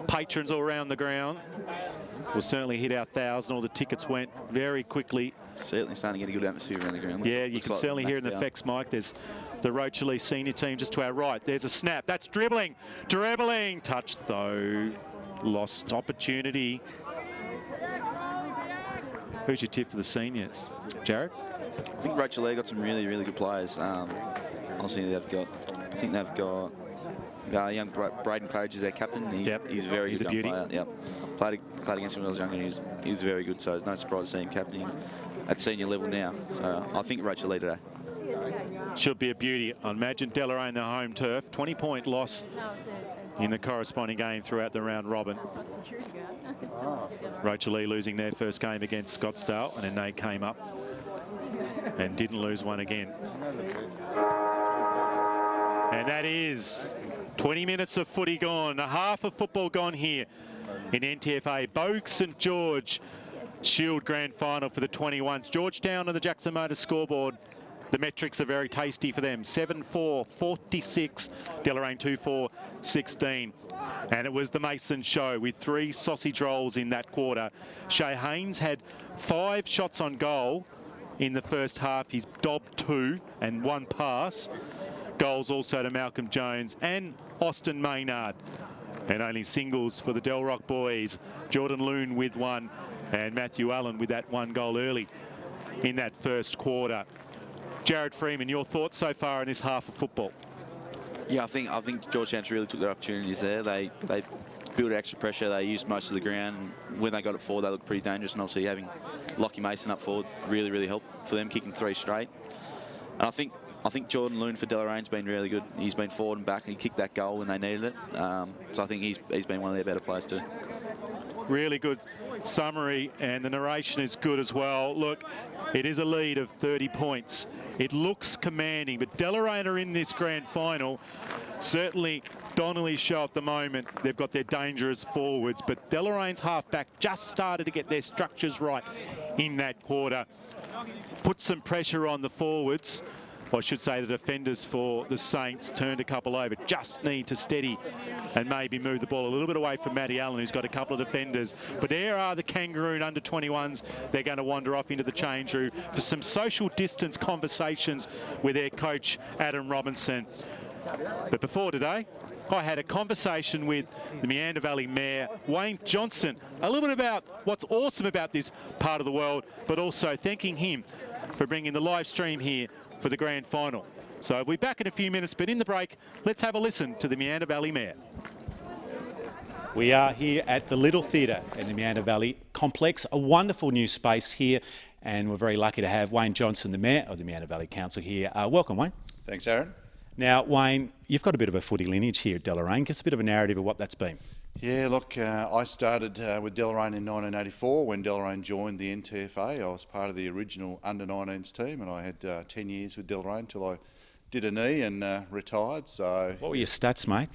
Patrons all around the ground. We'll certainly hit our 1,000. All the tickets went very quickly. Certainly starting to get a good atmosphere around the ground. Yeah, you can certainly hear in the effects, Mike. There's the Rochelle senior team just to our right. There's a snap. That's dribbling. Dribbling. Touch, though. Lost opportunity. Who's your tip for the seniors? Jared? I think Rochelle got some really, really good players. Honestly, I think they've got young Braden Claridge is their captain. He's very good. He's a beauty. Player. Yep. Played against him when I was younger, and he was very good. So it's no surprise to see him captaining at senior level now. So I think Rochelle today. Should be a beauty. I imagine Deloraine, the home turf. 20-point loss in the corresponding game throughout the round robin. Rochelle losing their first game against Scottsdale, and then they came up and didn't lose one again. And that is 20 minutes of footy gone, a half of football gone here in NTFA Boag St George Shield Grand Final for the 21s. Georgetown on the Jackson Motors scoreboard. The metrics are very tasty for them. 7-4, 46. Deloraine 2-4, 16. And it was the Mason show with 3 sausage rolls in that quarter. Shay Haynes had 5 shots on goal in the first half. He's dobbed 2 and 1 pass. Goals also to Malcolm Jones and Austin Maynard. And only singles for the Del Rock boys. Jordan Loon with 1 and Matthew Allen with that 1 goal early in that first quarter. Jared Freeman, your thoughts so far in this half of football? Yeah, I think Georgetown's really took their opportunities there. They built extra pressure. They used most of the ground. When they got it forward, they looked pretty dangerous. And obviously having Lockie Mason up forward really, really helped for them, kicking 3 straight. And I think Jordan Loon for Deloraine's been really good. He's been forward and back, and he kicked that goal when they needed it. So I think he's been one of their better players too. Really good summary, and the narration is good as well. Look, it is a lead of 30 points. It looks commanding, but Deloraine are in this grand final. Certainly Donnelly's show at the moment, they've got their dangerous forwards, but Deloraine's halfback just started to get their structures right in that quarter. Put some pressure on the forwards. or I should say the defenders for the Saints turned a couple over. Just need to steady and maybe move the ball a little bit away from Matty Allen, who's got a couple of defenders. But there are the Kangaroos under-21s. They're going to wander off into the change room for some social distance conversations with their coach, Adam Robinson. But before today, I had a conversation with the Meander Valley Mayor, Wayne Johnson, a little bit about what's awesome about this part of the world, but also thanking him for bringing the live stream here for the grand final. So we'll be back in a few minutes, but in the break, let's have a listen to the Meander Valley Mayor. We are here at the Little Theatre in the Meander Valley Complex, a wonderful new space here, and we're very lucky to have Wayne Johnson, the Mayor of the Meander Valley Council here. Welcome, Wayne. Thanks, Aaron. Now, Wayne, you've got a bit of a footy lineage here at Deloraine. Give us a bit of a narrative of what that's been. Yeah, look, I started with Deloraine in 1984 when Deloraine joined the NTFA. I was part of the original under-19s team, and I had 10 years with Deloraine until I did a knee and retired. So, what were your stats, mate?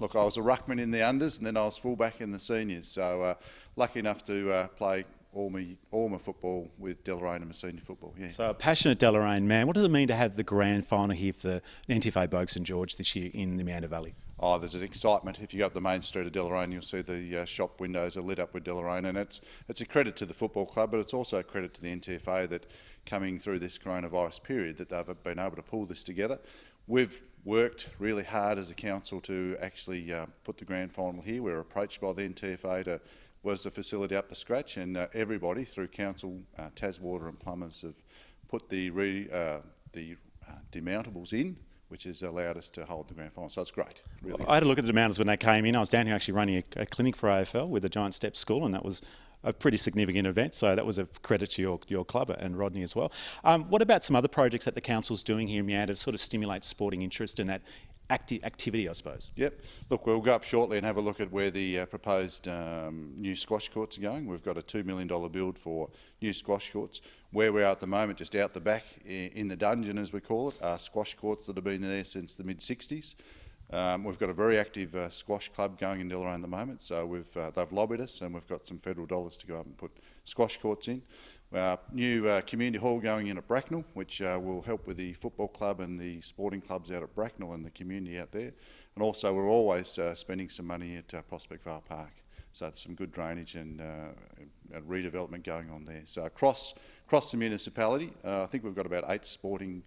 Look, I was a ruckman in the unders, and then I was fullback in the seniors. So lucky enough to play all my football with Deloraine and my senior football. Yeah. So a passionate Deloraine man. What does it mean to have the grand final here for the NTFA Boag St George this year in the Meander Valley? Oh, there's an excitement. If you go up the main street of Deloraine, you'll see the shop windows are lit up with Deloraine, and it's a credit to the football club, but it's also a credit to the NTFA that coming through this coronavirus period that they've been able to pull this together. We've worked really hard as a council to actually put the grand final here. We were approached by the NTFA to was the facility up to scratch, and everybody through council, Taswater and plumbers have put the demountables in, which has allowed us to hold the grand final. So it's great. Really. I had a look at the demountables when they came in. I was down here actually running a clinic for AFL with the Giant Step School, and that was a pretty significant event. So that was a credit to your club and Rodney as well. What about some other projects that the council's doing here in Meander to sort of stimulate sporting interest in that activity, I suppose? Yep. Look, we'll go up shortly and have a look at where the proposed new squash courts are going. We've got a $2 million build for new squash courts. Where we are at the moment, just out the back in the dungeon, as we call it, are squash courts that have been there since the mid-60s. We've got a very active squash club going in Deloraine at the moment, so they've lobbied us, and we've got some federal dollars to go up and put squash courts in. New community hall going in at Bracknell, which will help with the football club and the sporting clubs out at Bracknell and the community out there. And also we're always spending some money at Prospect Vale Park. So there's some good drainage and redevelopment going on there. So across the municipality, I think we've got about 8 sporting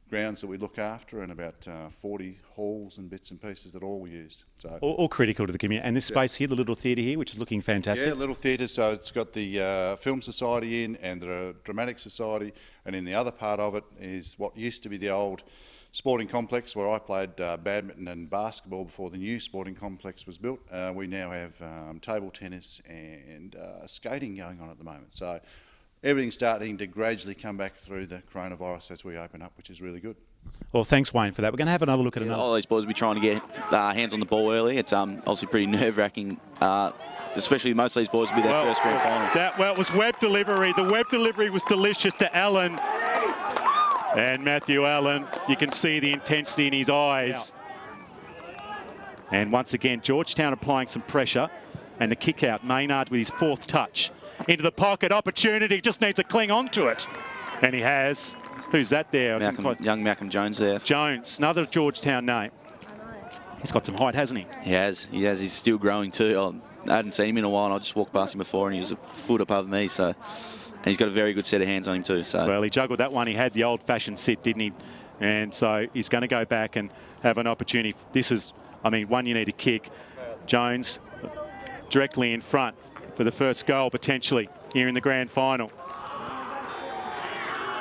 grounds that we look after, and about 40 halls and bits and pieces that all we used. So all critical to the community. And this space here, the Little Theatre here, which is looking fantastic. Yeah, Little Theatre, so it's got the Film Society in and the Dramatic Society, and in the other part of it is what used to be the old sporting complex where I played badminton and basketball before the new sporting complex was built. We now have table tennis and skating going on at the moment. So everything's starting to gradually come back through the coronavirus as we open up, which is really good. Well, thanks, Wayne, for that. We're going to have another look at another. All these boys will be trying to get hands on the ball early. It's obviously pretty nerve-wracking, especially most of these boys will be their first grand final. It was web delivery. The web delivery was delicious to Allen. And Matthew Allen, you can see the intensity in his eyes. Yeah. And once again, Georgetown applying some pressure. And the kick out, Maynard with his 4th touch. Into the pocket, opportunity, just needs to cling on to it. And he has. Who's that there? Young Malcolm Jones there. Jones, another Georgetown name. He's got some height, hasn't he? He has. He's still growing too. I hadn't seen him in a while, and I just walked past him before, and he was a foot above me. So, and he's got a very good set of hands on him too. So. Well, he juggled that one. He had the old-fashioned sit, didn't he? And so he's going to go back and have an opportunity. This is, one you need to kick. Jones directly in front for the first goal, potentially, here in the grand final.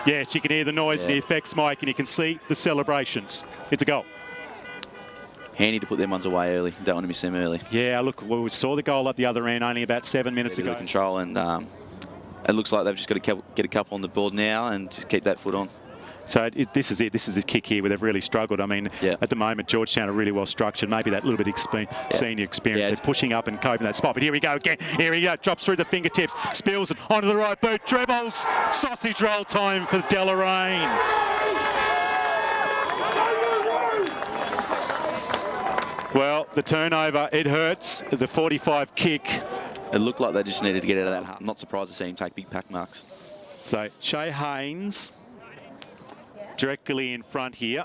Yes, you can hear the noise and the effects, Mike, and you can see the celebrations. It's a goal. Handy to put them ones away early. Don't want to miss them early. Yeah, look, we saw the goal up the other end only about 7 minutes ago. Control, and it looks like they've just got to get a couple on the board now and just keep that foot on. So this is it. This is the kick here where they've really struggled. At the moment, Georgetown are really well structured. Maybe that little bit of senior experience. They're pushing up and coping that spot. But here we go again. Here we go. Drops through the fingertips. Spills it onto the right boot. Dribbles. Sausage roll time for Deloraine. Well, the turnover, it hurts. The 45 kick. It looked like they just needed to get out of that. I'm not surprised to see him take big pack marks. So Shay Haynes directly in front here.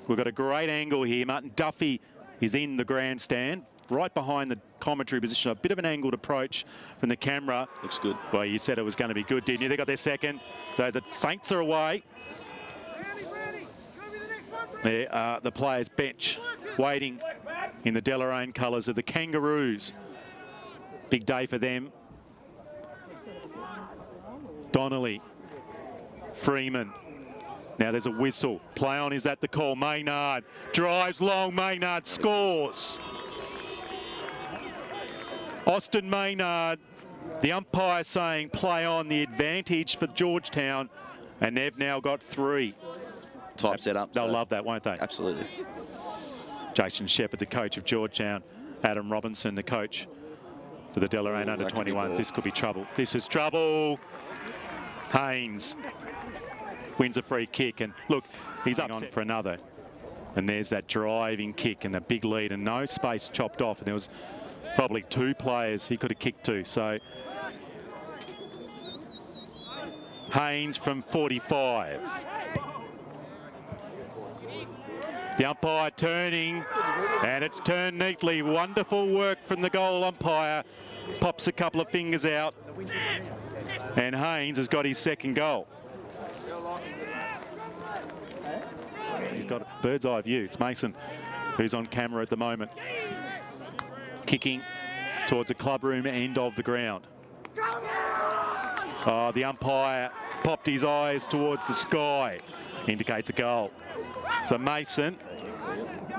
We've got a great angle here. Martin Duffy is in the grandstand, right behind the commentary position. A bit of an angled approach from the camera. Looks good. Well, you said it was going to be good, didn't you? They got their second. So the Saints are away. There are the players' bench waiting in the Deloraine colours of the Kangaroos. Big day for them. Donnelly, Freeman. Now there's a whistle. Play on, is that the call? Maynard drives long, Maynard scores. Austin Maynard, the umpire saying play on, the advantage for Georgetown, and they've now got 3. Type setup. They'll love that, won't they? Absolutely. Jason Shepherd, the coach of Georgetown. Adam Robinson, the coach for the Deloraine under-21s. This could be trouble. This is trouble. Haynes wins a free kick, and look, he's up on for another. And there's that driving kick and the big lead, and no space chopped off, and there was probably 2 players he could have kicked to. So Haynes from 45. The umpire turning, and it's turned neatly. Wonderful work from the goal umpire. Pops a couple of fingers out, and Haynes has got his second goal. He's got a bird's eye view. It's Mason who's on camera at the moment. Kicking towards the clubroom end of the ground. Oh, the umpire popped his eyes towards the sky. Indicates a goal. So Mason,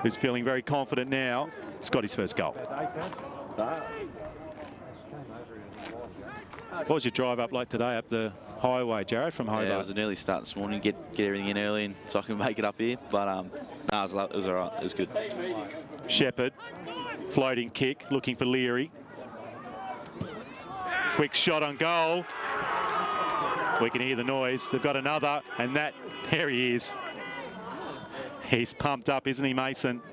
who's feeling very confident now, has got his first goal. What was your drive up like today up the highway, Jared, from Hobart? Yeah, it was an early start this morning. Get everything in early and so I can make it up here. But no, it was all right. It was good. Shepherd, floating kick, looking for Leary. Quick shot on goal. We can hear the noise. They've got another, and there he is. He's pumped up, isn't he, Mason?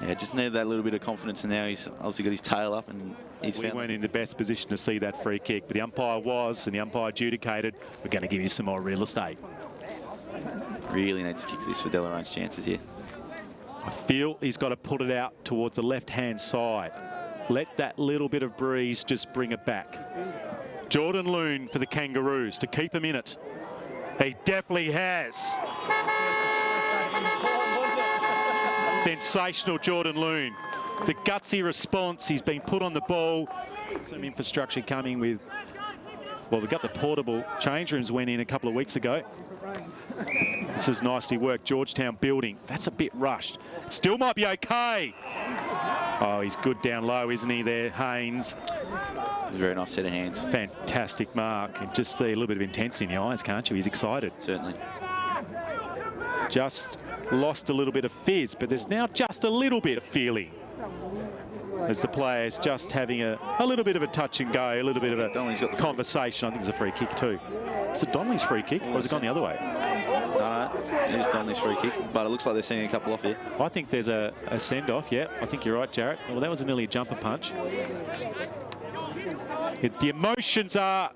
Yeah, just needed that little bit of confidence, and now he's obviously got his tail up, and he's We weren't in the best position to see that free kick, but the umpire was, and the umpire adjudicated. We're going to give you some more real estate. Really need to kick this for Deloraine's chances here. I feel he's got to put it out towards the left-hand side. Let that little bit of breeze just bring it back. Jordan Loon for the Kangaroos to keep him in it. He definitely has. Sensational Jordan Loon. The gutsy response. He's been put on the ball. Some infrastructure coming with, well, we've got the portable change rooms went in a couple of weeks ago. This is nicely worked. Georgetown building. That's a bit rushed. It still might be okay. Oh, he's good down low, isn't he there, Haynes? It's a very nice set of hands. Fantastic mark. And just see a little bit of intensity in the eyes, can't you? He's excited. Certainly. Just lost a little bit of fizz, but there's now just a little bit of feeling as the players just having a little bit of a touch and go, a little bit of a conversation. I think it's a free kick too. Is it Donnelly's free kick, or has it gone the other way? No, it is Donnelly's free kick, but it looks like they're sending a couple off here. I think there's a send-off, yeah. I think you're right, Jarrett. Well, that was nearly a jumper punch. The emotions are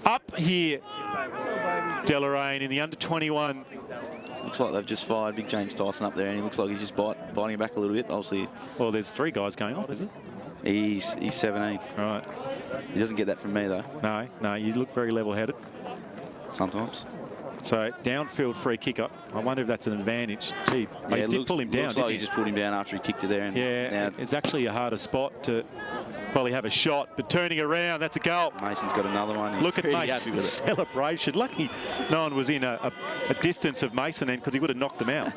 up here, Deloraine, in the under-21. Looks like they've just fired Big James Tyson up there, and he looks like he's just biting back a little bit, obviously. Well, there's 3 guys going off, is it? He's 17. Right. He doesn't get that from me, though. No, you look very level-headed. Sometimes. So, downfield free kick. I wonder if that's an advantage. Gee, Yeah, he did pull him down, looks didn't like he? he just pulled him down after he kicked it there. And yeah, now it's actually a harder spot to probably have a shot, but turning around, that's a goal. Mason's got another one. He's Look at really Mason's celebration. Lucky no one was in a distance of Mason end, because he would have knocked them out.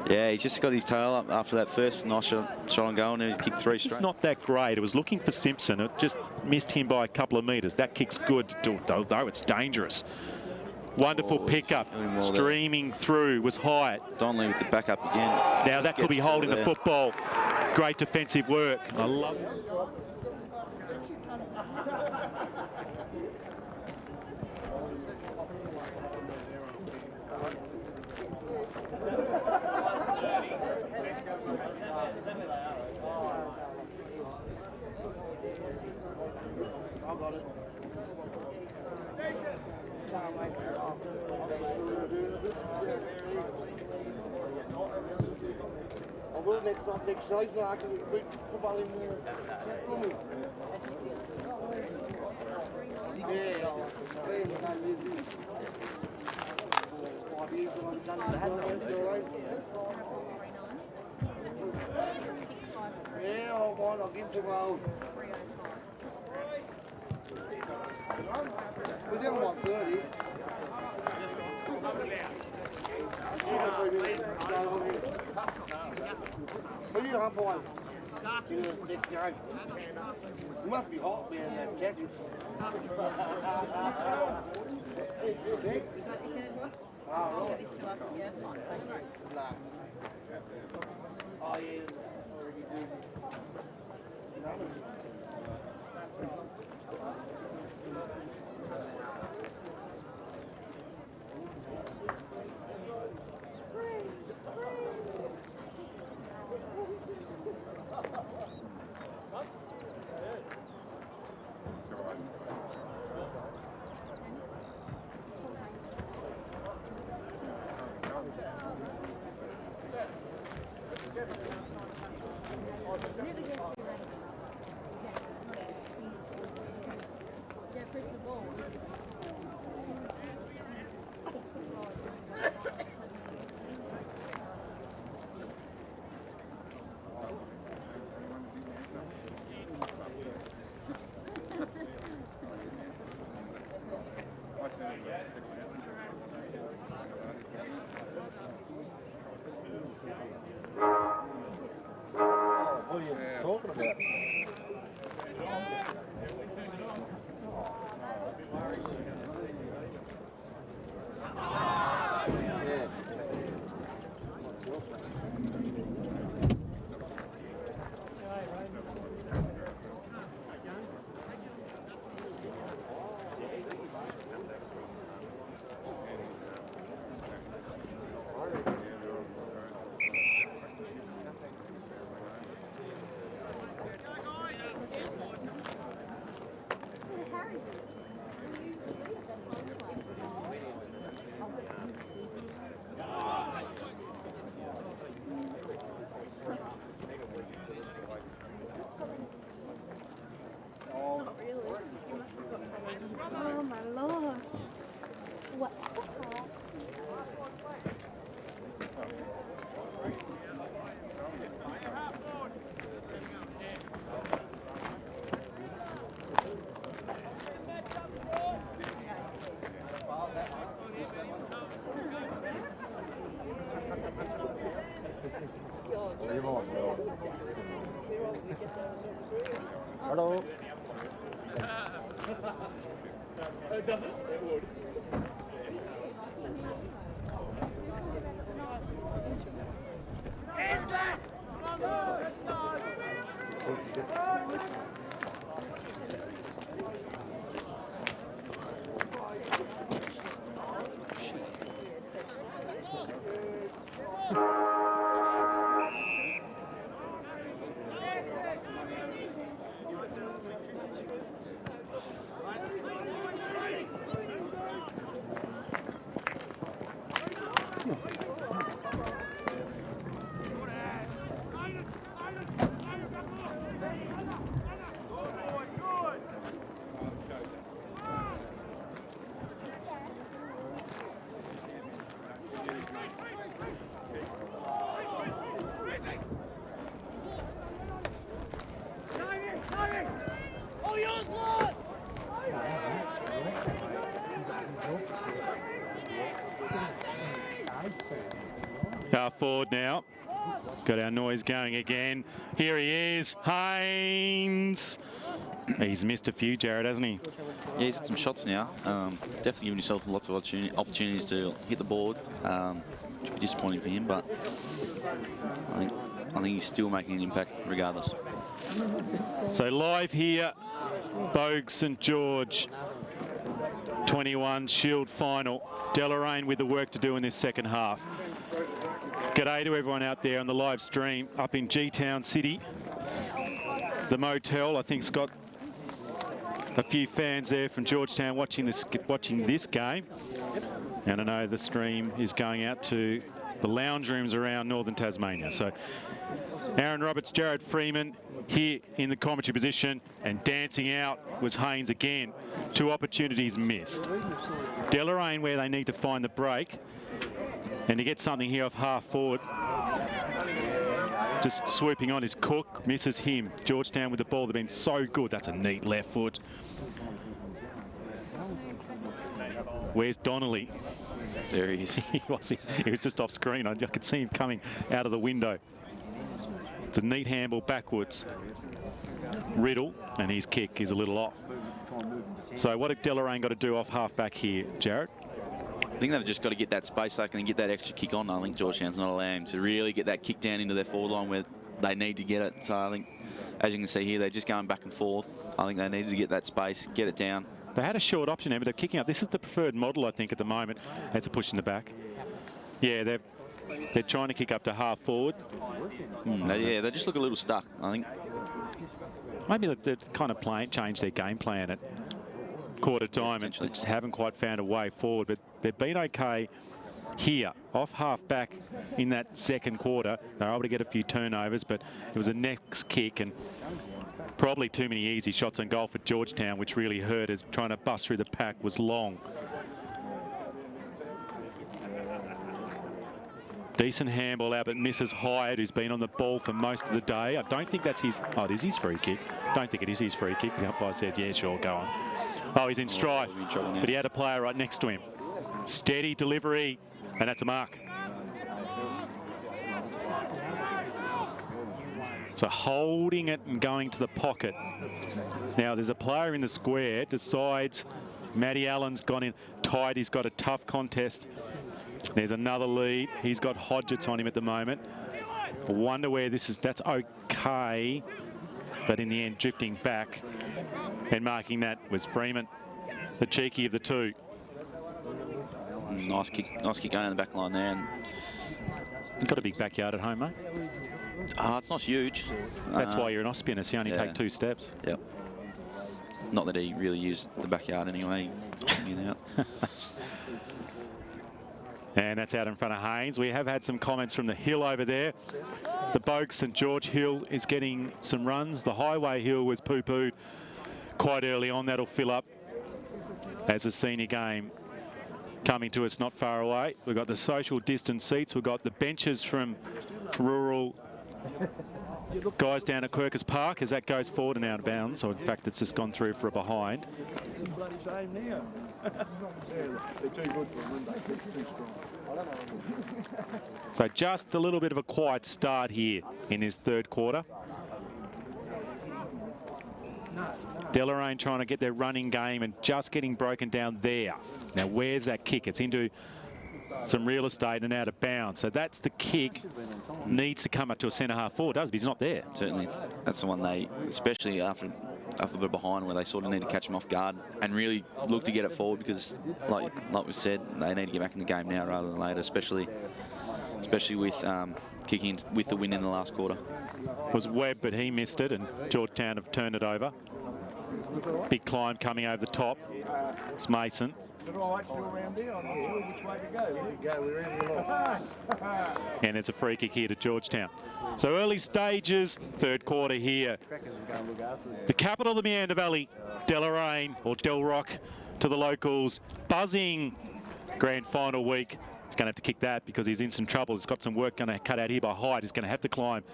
Yeah, he's just got his tail up after that first nice shot on goal, and he's kicked 3 straight. It's not that great. It was looking for Simpson. It just missed him by a couple of metres. That kick's good, though it's dangerous. Wonderful pickup, streaming through, was Hyatt. Donnelly with the backup again. Now that could be holding the football. Great defensive work. I love it. next size, but I can bring football in there. Yeah, yeah, oh boy, I'll give to all. We didn't want 30. What are you on, boy? Next game. You must be hot, man, that Texas. Oh, yeah. What are you talking about? Oh my lord. What the fuck? Leave on, bro. Hello. It doesn't? It would. Our forward now. Got our noise going again. Here he is, Haynes. He's missed a few, Jared, hasn't he? Yeah, he's had some shots now. Definitely giving himself lots of opportunities to hit the board. Which would be disappointing for him, but I think he's still making an impact regardless. So live here, Boag St George, 21 Shield final. Deloraine with the work to do in this second half. G'day to everyone out there on the live stream up in G-Town City. The motel, I think, has got a few fans there from Georgetown watching this game. And I know the stream is going out to the lounge rooms around northern Tasmania. So Aaron Roberts, Jared Freeman here in the commentary position, and dancing out was Haynes again. 2 opportunities missed. Deloraine where they need to find the break, and to get something here off half forward. Just swooping on his Cook, misses him. Georgetown with the ball, they've been so good. That's a neat left foot. Where's Donnelly? There he is. He was just off screen. I could see him coming out of the window. It's a neat handball backwards. Riddle, and his kick is a little off. So what have Deloraine got to do off half back here, Jared? I think they've just got to get that space so they can get that extra kick on. I think Georgetown's not allowing them to really get that kick down into their forward line where they need to get it. So I think, as you can see here, they're just going back and forth. I think they needed to get that space, get it down. They had a short option there, but they're kicking up. This is the preferred model, I think, at the moment. That's a push in the back. Yeah, they're trying to kick up to half forward. They just look a little stuck, I think. Maybe they're kind of changed their game plan at quarter time and just haven't quite found a way forward. But they've been okay here, off half back in that second quarter. They were able to get a few turnovers, but it was a next kick and probably too many easy shots on goal for Georgetown, which really hurt as trying to bust through the pack was long. Decent handball out, but misses Hyatt, who's been on the ball for most of the day. I don't think that's his... Oh, it is his free kick. Don't think it is his free kick. The umpire says, yeah, sure, go on. Oh, he's in strife, but he had a player right next to him. Steady delivery, and that's a mark. So holding it and going to the pocket. Now there's a player in the square, decides Matty Allen's gone in tight. He's got a tough contest. There's another lead. He's got Hodgetts on him at the moment. I wonder where this is. That's okay. But in the end, drifting back and marking that was Freeman, the cheeky of the two. Nice kick going in the back line there. And you've got a big backyard at home, mate. It's not huge. That's why you're an off-spinner, so you only take 2 steps. Yep. Not that he really used the backyard anyway. And that's out in front of Haynes. We have had some comments from the hill over there. The Boag St George Hill is getting some runs. The Highway Hill was poo-pooed quite early on. That'll fill up as a senior game coming to us not far away. We've got the social distance seats. We've got the benches from rural guys down at Quercus Park as that goes forward and out of bounds. Or in fact, it's just gone through for a behind. So just a little bit of a quiet start here in this third quarter. Deloraine trying to get their running game and just getting broken down there. Now, where's that kick? It's into some real estate and out of bounds. So that's the kick. Needs to come up to a centre half forward, does, but he's not there. Certainly. That's the one they, especially after the behind where they sort of need to catch him off guard and really look to get it forward because, like we said, they need to get back in the game now rather than later, especially with kicking with the win in the last quarter. It was Webb, but he missed it, and Georgetown have turned it over. Big climb coming over the top. It's Mason. And there's a free kick here to Georgetown. So early stages, third quarter here. The capital of the Meander Valley, Deloraine, or Del Rock to the locals. Buzzing grand final week. He's going to have to kick that because he's in some trouble. He's got some work going to cut out here by Hyde. He's going to have to climb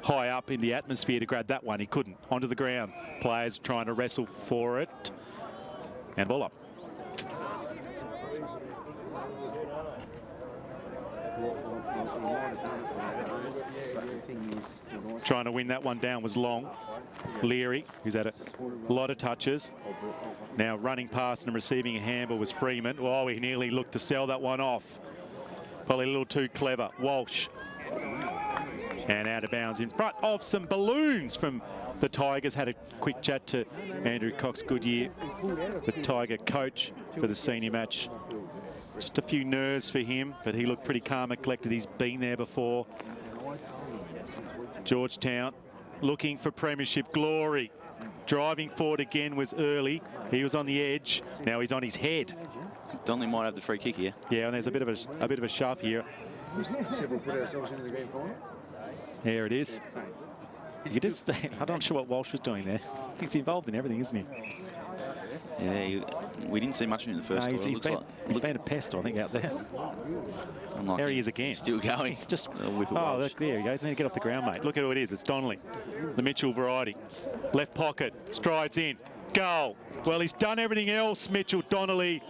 high up in the atmosphere to grab that one. He couldn't. Onto the ground. Players trying to wrestle for it. And ball up. Trying to win that one down was Long. Leary, who's had a lot of touches. Now running past and receiving a handball was Freeman. Oh, he nearly looked to sell that one off. Probably a little too clever. Walsh. And out of bounds in front of some balloons from the Tigers. Had a quick chat to Andrew Cox-Goodyear, the Tiger coach for the senior match. Just a few nerves for him, but he looked pretty calm and collected. He's been there before. Georgetown looking for premiership glory. Driving forward again was early. He was on the edge. Now he's on his head. Donnelly might have the free kick here. Yeah, and there's a bit of a shove here. There it is. You just, I'm not sure what Walsh was doing there. He's involved in everything, isn't he? Yeah, we didn't see much of him in the first quarter. He's been a pest, I think, out there. There he is again. Still going. It's just, oh, look, there he goes. Need to get off the ground, mate. Look at who it is. It's Donnelly, the Mitchell variety. Left pocket, strides in, goal. Well, he's done everything else, Mitchell Donnelly,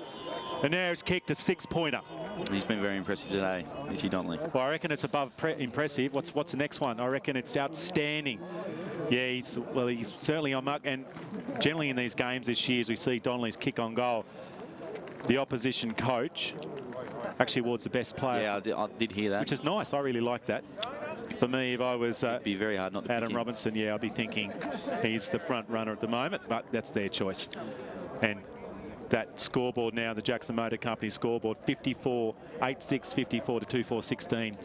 and now he's kicked a 6-pointer. He's been very impressive today, Mitchy Donnelly. Well, I reckon it's above impressive. What's the next one? I reckon it's outstanding. Yeah, he's certainly on mark. And generally in these games this year, as we see Donnelly's kick on goal, the opposition coach actually awards the best player. Yeah, I did hear that. Which is nice. I really like that. For me, if I was it'd be very hard not to Adam Robinson, yeah, I'd be thinking he's the front runner at the moment, but that's their choice. And that scoreboard now, the Jackson Motor Company scoreboard, 54-8-6, 54-2-4-16.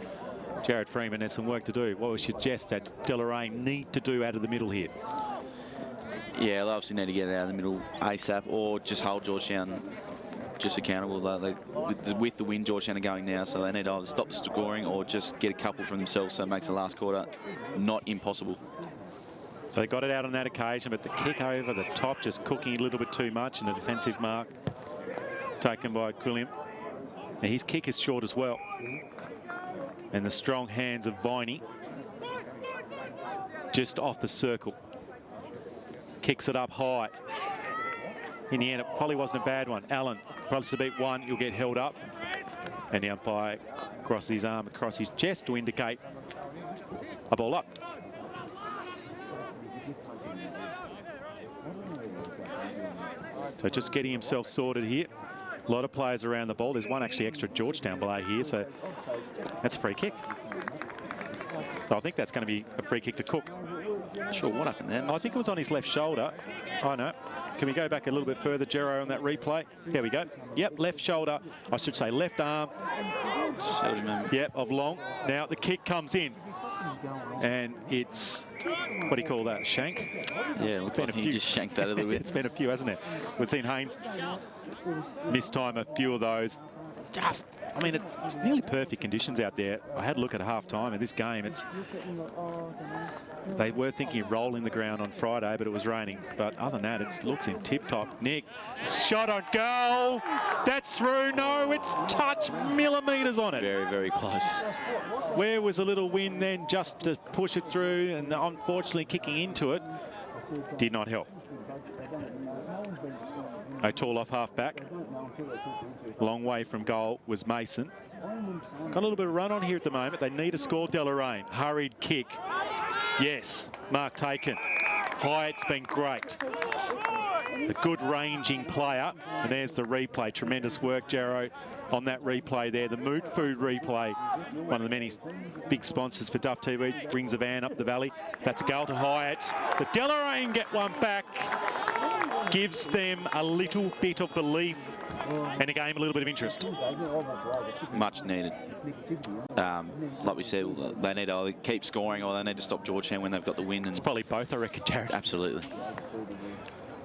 Jared Freeman has some work to do. What we suggest that Deloraine need to do out of the middle here? Yeah, they obviously need to get it out of the middle ASAP, or just hold Georgetown just accountable. With the win, Georgetown are going now, so they need to either stop the scoring or just get a couple from themselves, so it makes the last quarter not impossible. So they got it out on that occasion, but the kick over the top just cooking a little bit too much, and a defensive mark taken by Quilliam. Now his kick is short as well. And the strong hands of Viney just off the circle. Kicks it up high. In the end, it probably wasn't a bad one. Allen probably to beat one, you'll get held up. And the umpire crosses his arm across his chest to indicate a ball up. So just getting himself sorted here. A lot of players around the ball. There's one actually extra Georgetown below here, so that's a free kick. So I think that's going to be a free kick to Cook. Not sure what happened there. I think it was on his left shoulder. Oh, no. Can we go back a little bit further, Gero, on that replay? There we go. Yep, left shoulder. I should say left arm. Yep, of Long. Now the kick comes in. And it's, what do you call that, shank? Yeah, it's been a few. He just shanked that a little bit. It's been a few, hasn't it? We've seen Haynes mistime a few of those. Just, I mean, it's nearly perfect conditions out there. I had a look at half-time in this game. They were thinking of rolling the ground on Friday, but it was raining. But other than that, it looks in tip-top. Nick, shot on goal. That's through. No, it's touched millimetres on it. Very, very close. Where was a little wind then just to push it through, and unfortunately kicking into it did not help. O'Toole off half-back. A long way from goal was Mason. Got a little bit of run on here at the moment. They need a score, Deloraine. Hurried kick. Yes, mark taken. Hyatt's been great. A good ranging player. And there's the replay. Tremendous work, Gero, on that replay there. The Moot Food replay. One of the many big sponsors for Duff TV. Brings a van up the valley. That's a goal to Hyatt. So Deloraine get one back. Gives them a little bit of belief and a game a little bit of interest. Much needed. Like we said, they need to either keep scoring or they need to stop Georgetown when they've got the win. And it's probably both, I reckon, Jared. Absolutely.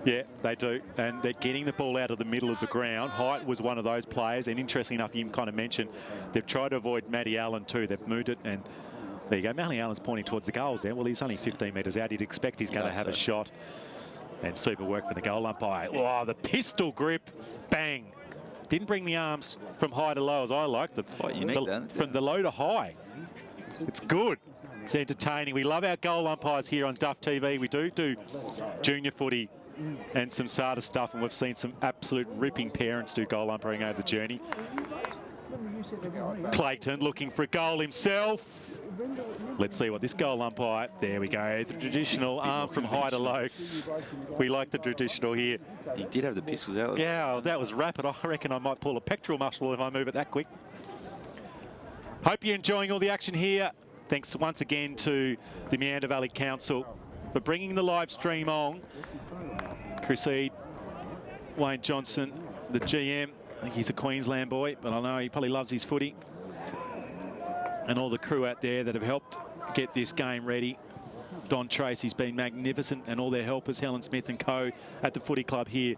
Yeah, they do. And they're getting the ball out of the middle of the ground. Haight was one of those players. And interesting enough, you kind of mentioned, they've tried to avoid Matty Allen too. They've moved it. And there you go. Matty Allen's pointing towards the goals there. Well, he's only 15 metres out. You'd expect he's going to have a shot. And super work for the goal umpire. Oh, the pistol grip. Bang. Didn't bring the arms from high to low as I like. From the low to high. It's good. It's entertaining. We love our goal umpires here on Duff TV. We do junior footy and some SADA stuff, and we've seen some absolute ripping parents do goal umpiring over the journey. Clayton looking for a goal himself. Let's see what this goal umpire, there we go, the traditional arm from high to low. We like the traditional here. He did have the pistols out. Yeah, that was rapid. I reckon I might pull a pectoral muscle if I move it that quick. Hope you're enjoying all the action here. Thanks once again to the Meander Valley Council for bringing the live stream on. Chris Eade, Wayne Johnson, the GM. I think he's a Queensland boy, but I know he probably loves his footy. And all the crew out there that have helped get this game ready. Don Tracy's been magnificent, and all their helpers, Helen Smith and co at the footy club here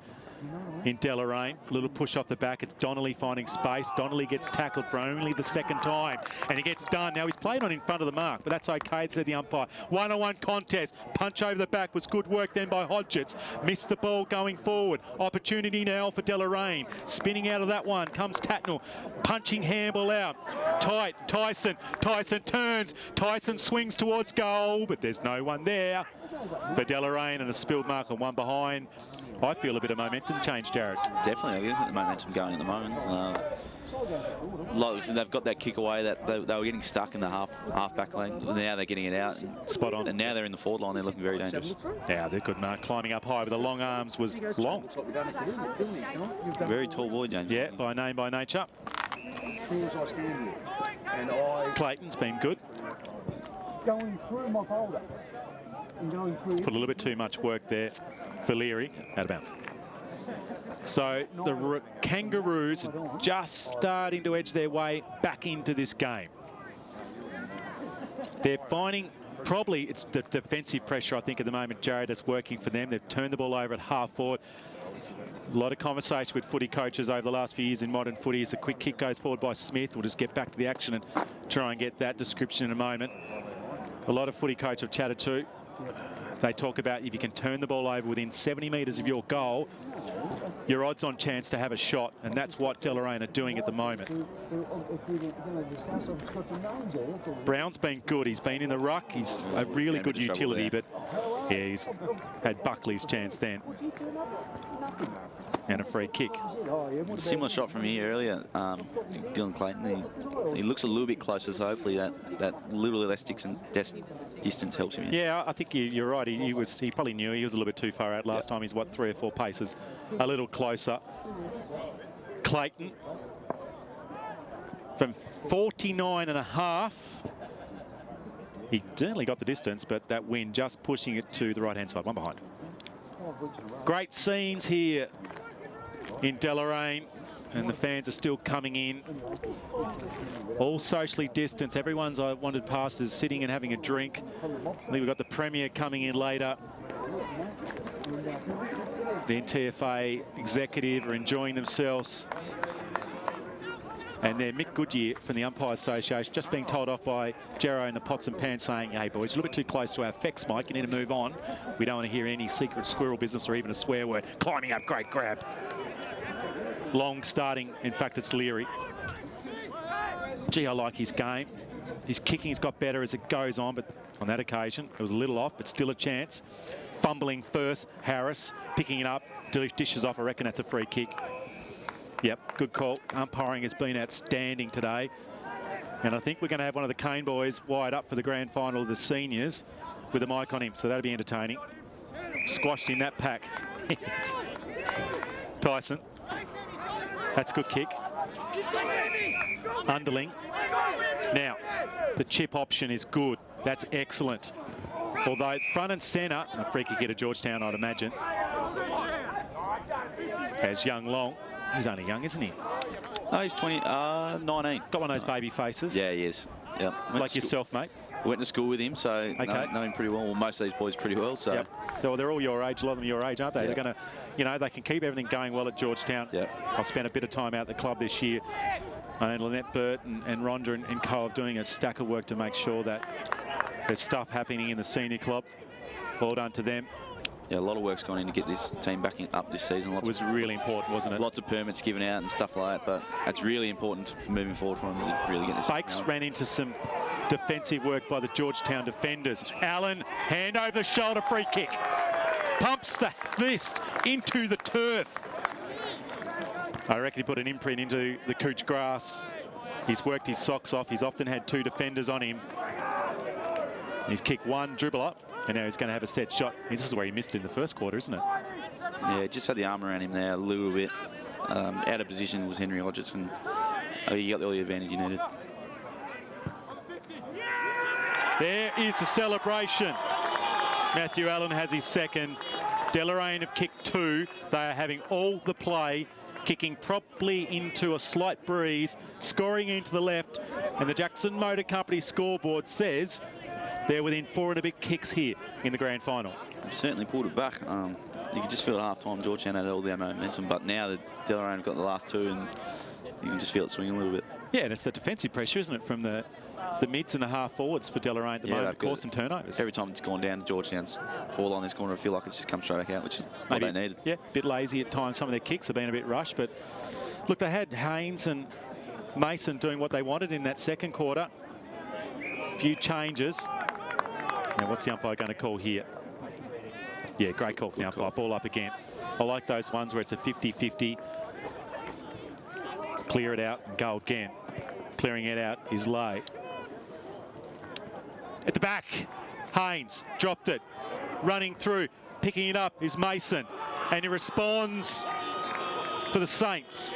in Deloraine. A little push off the back. It's Donnelly finding space. Donnelly gets tackled for only the second time, and he gets done. Now, he's played on in front of the mark, but that's okay, said the umpire. One-on-one contest. Punch over the back was good work then by Hodgetts. Missed the ball going forward. Opportunity now for Deloraine. Spinning out of that one comes Tatnell. Punching handball out. Tight. Tyson. Tyson turns. Tyson swings towards goal, but there's no one there for Deloraine, and a spilled mark on one behind. I feel a bit of momentum change, Jared. Definitely, I get the momentum going at the moment. They've got that kick away that they were getting stuck in the half back lane. Now they're getting it out. Spot on. And now they're in the forward line. They're looking very dangerous. Yeah, they're good, Mark. Climbing up high with the long arms was long. Very tall boy, James. Yeah, by name, by nature. Clayton's been good. Going through my folder. Put a little bit too much work there for Leary. Out of bounds. So the Kangaroos are just starting to edge their way back into this game. They're finding probably it's the defensive pressure, I think, at the moment, Jared, that's working for them. They've turned the ball over at half forward. A lot of conversation with footy coaches over the last few years in modern footy as a quick kick goes forward by Smith. We'll just get back to the action and try and get that description in a moment. A lot of footy coaches I've chatted to, they talk about if you can turn the ball over within 70 metres of your goal, your odds on chance to have a shot, and that's what Deloraine are doing at the moment. Brown's been good. He's been in the ruck. He's a really good utility, but yeah, he's had Buckley's chance then. And a free kick. Similar shot from here earlier, Dylan Clayton. He looks a little bit closer, so hopefully that little less distance helps him. Yeah, I think you're right. He probably knew he was a little bit too far out last time. He's what, 3 or 4 paces a little closer. Clayton from 49.5. He certainly got the distance, but that wind just pushing it to the right-hand side. One behind. Great scenes here in Deloraine, and the fans are still coming in. All socially distanced. Everyone's, I wanted past, is sitting and having a drink. I think we've got the Premier coming in later. The NTFA executive are enjoying themselves. And then Mick Goodyear from the Umpire Association just being told off by Jero in the pots and pans saying, hey boys, a little bit too close to our effects, Mike. You need to move on. We don't want to hear any secret squirrel business or even a swear word. Climbing up, great grab. Long starting. In fact, it's Leary. Gee, I like his game. His kicking's got better as it goes on, but on that occasion, it was a little off, but still a chance. Fumbling first, Harris picking it up, dishes off. I reckon that's a free kick. Yep, good call. Umpiring has been outstanding today. And I think we're going to have one of the Kane boys wide up for the grand final of the seniors with a mic on him, so that'll be entertaining. Squashed in that pack. Tyson. That's a good kick. Underling. Now, the chip option is good. That's excellent. Although front and centre, a free kick at Georgetown, I'd imagine. As young Long. He's only young, isn't he? No, he's 19. Got one of those baby faces. Yeah, he is. Yeah. Like yourself, mate. Went to school with him, so know him pretty well. Well, most of these boys pretty well. So yep. They're all your age. A lot of them your age, aren't they? Yep. They're going to, you know, they can keep everything going well at Georgetown. Yep. I spent a bit of time out at the club this year. And Lynette Burt and Rhonda and co are doing a stack of work to make sure that there's stuff happening in the senior club. Well done to them. Yeah, a lot of work's gone in to get this team back up this season. It was really important, wasn't it? Lots of permits given out and stuff like that, but it's really important for moving forward for them to really get this. Bakes ran into some defensive work by the Georgetown defenders. Allen, hand over the shoulder, free kick. Pumps the fist into the turf. I reckon he put an imprint into the couch grass. He's worked his socks off. He's often had 2 defenders on him. He's kicked 1 dribbler. And now he's going to have a set shot. This is where he missed in the first quarter, isn't it? Yeah, just had the arm around him there a little bit. Out of position was Henry Hodgetts, and he got all the advantage he needed. There is the celebration. Matthew Allen has his second. Deloraine have kicked 2. They are having all the play, kicking properly into a slight breeze, scoring into the left. And the Jackson Motor Company scoreboard says they're within 4 and a bit kicks here in the grand final. They've certainly pulled it back. you could just feel at half-time Georgetown had all their momentum, but now the Deloraine have got the last two, and you can just feel it swinging a little bit. Yeah, and it's the defensive pressure, isn't it, from the mids and the half forwards for Deloraine at the moment, caused some turnovers. Every time it's gone down to Georgetown's fall on this corner, I feel like it's just come straight back out, which is what they needed. Yeah, a bit lazy at times. Some of their kicks have been a bit rushed, but look, they had Haynes and Mason doing what they wanted in that second quarter. A few changes. Now, what's the umpire going to call here? Yeah, great call for the umpire. Ball up again. I like those ones where it's a 50-50. Clear it out and go again. Clearing it out is Lay. At the back, Haynes dropped it. Running through, picking it up is Mason. And he responds for the Saints.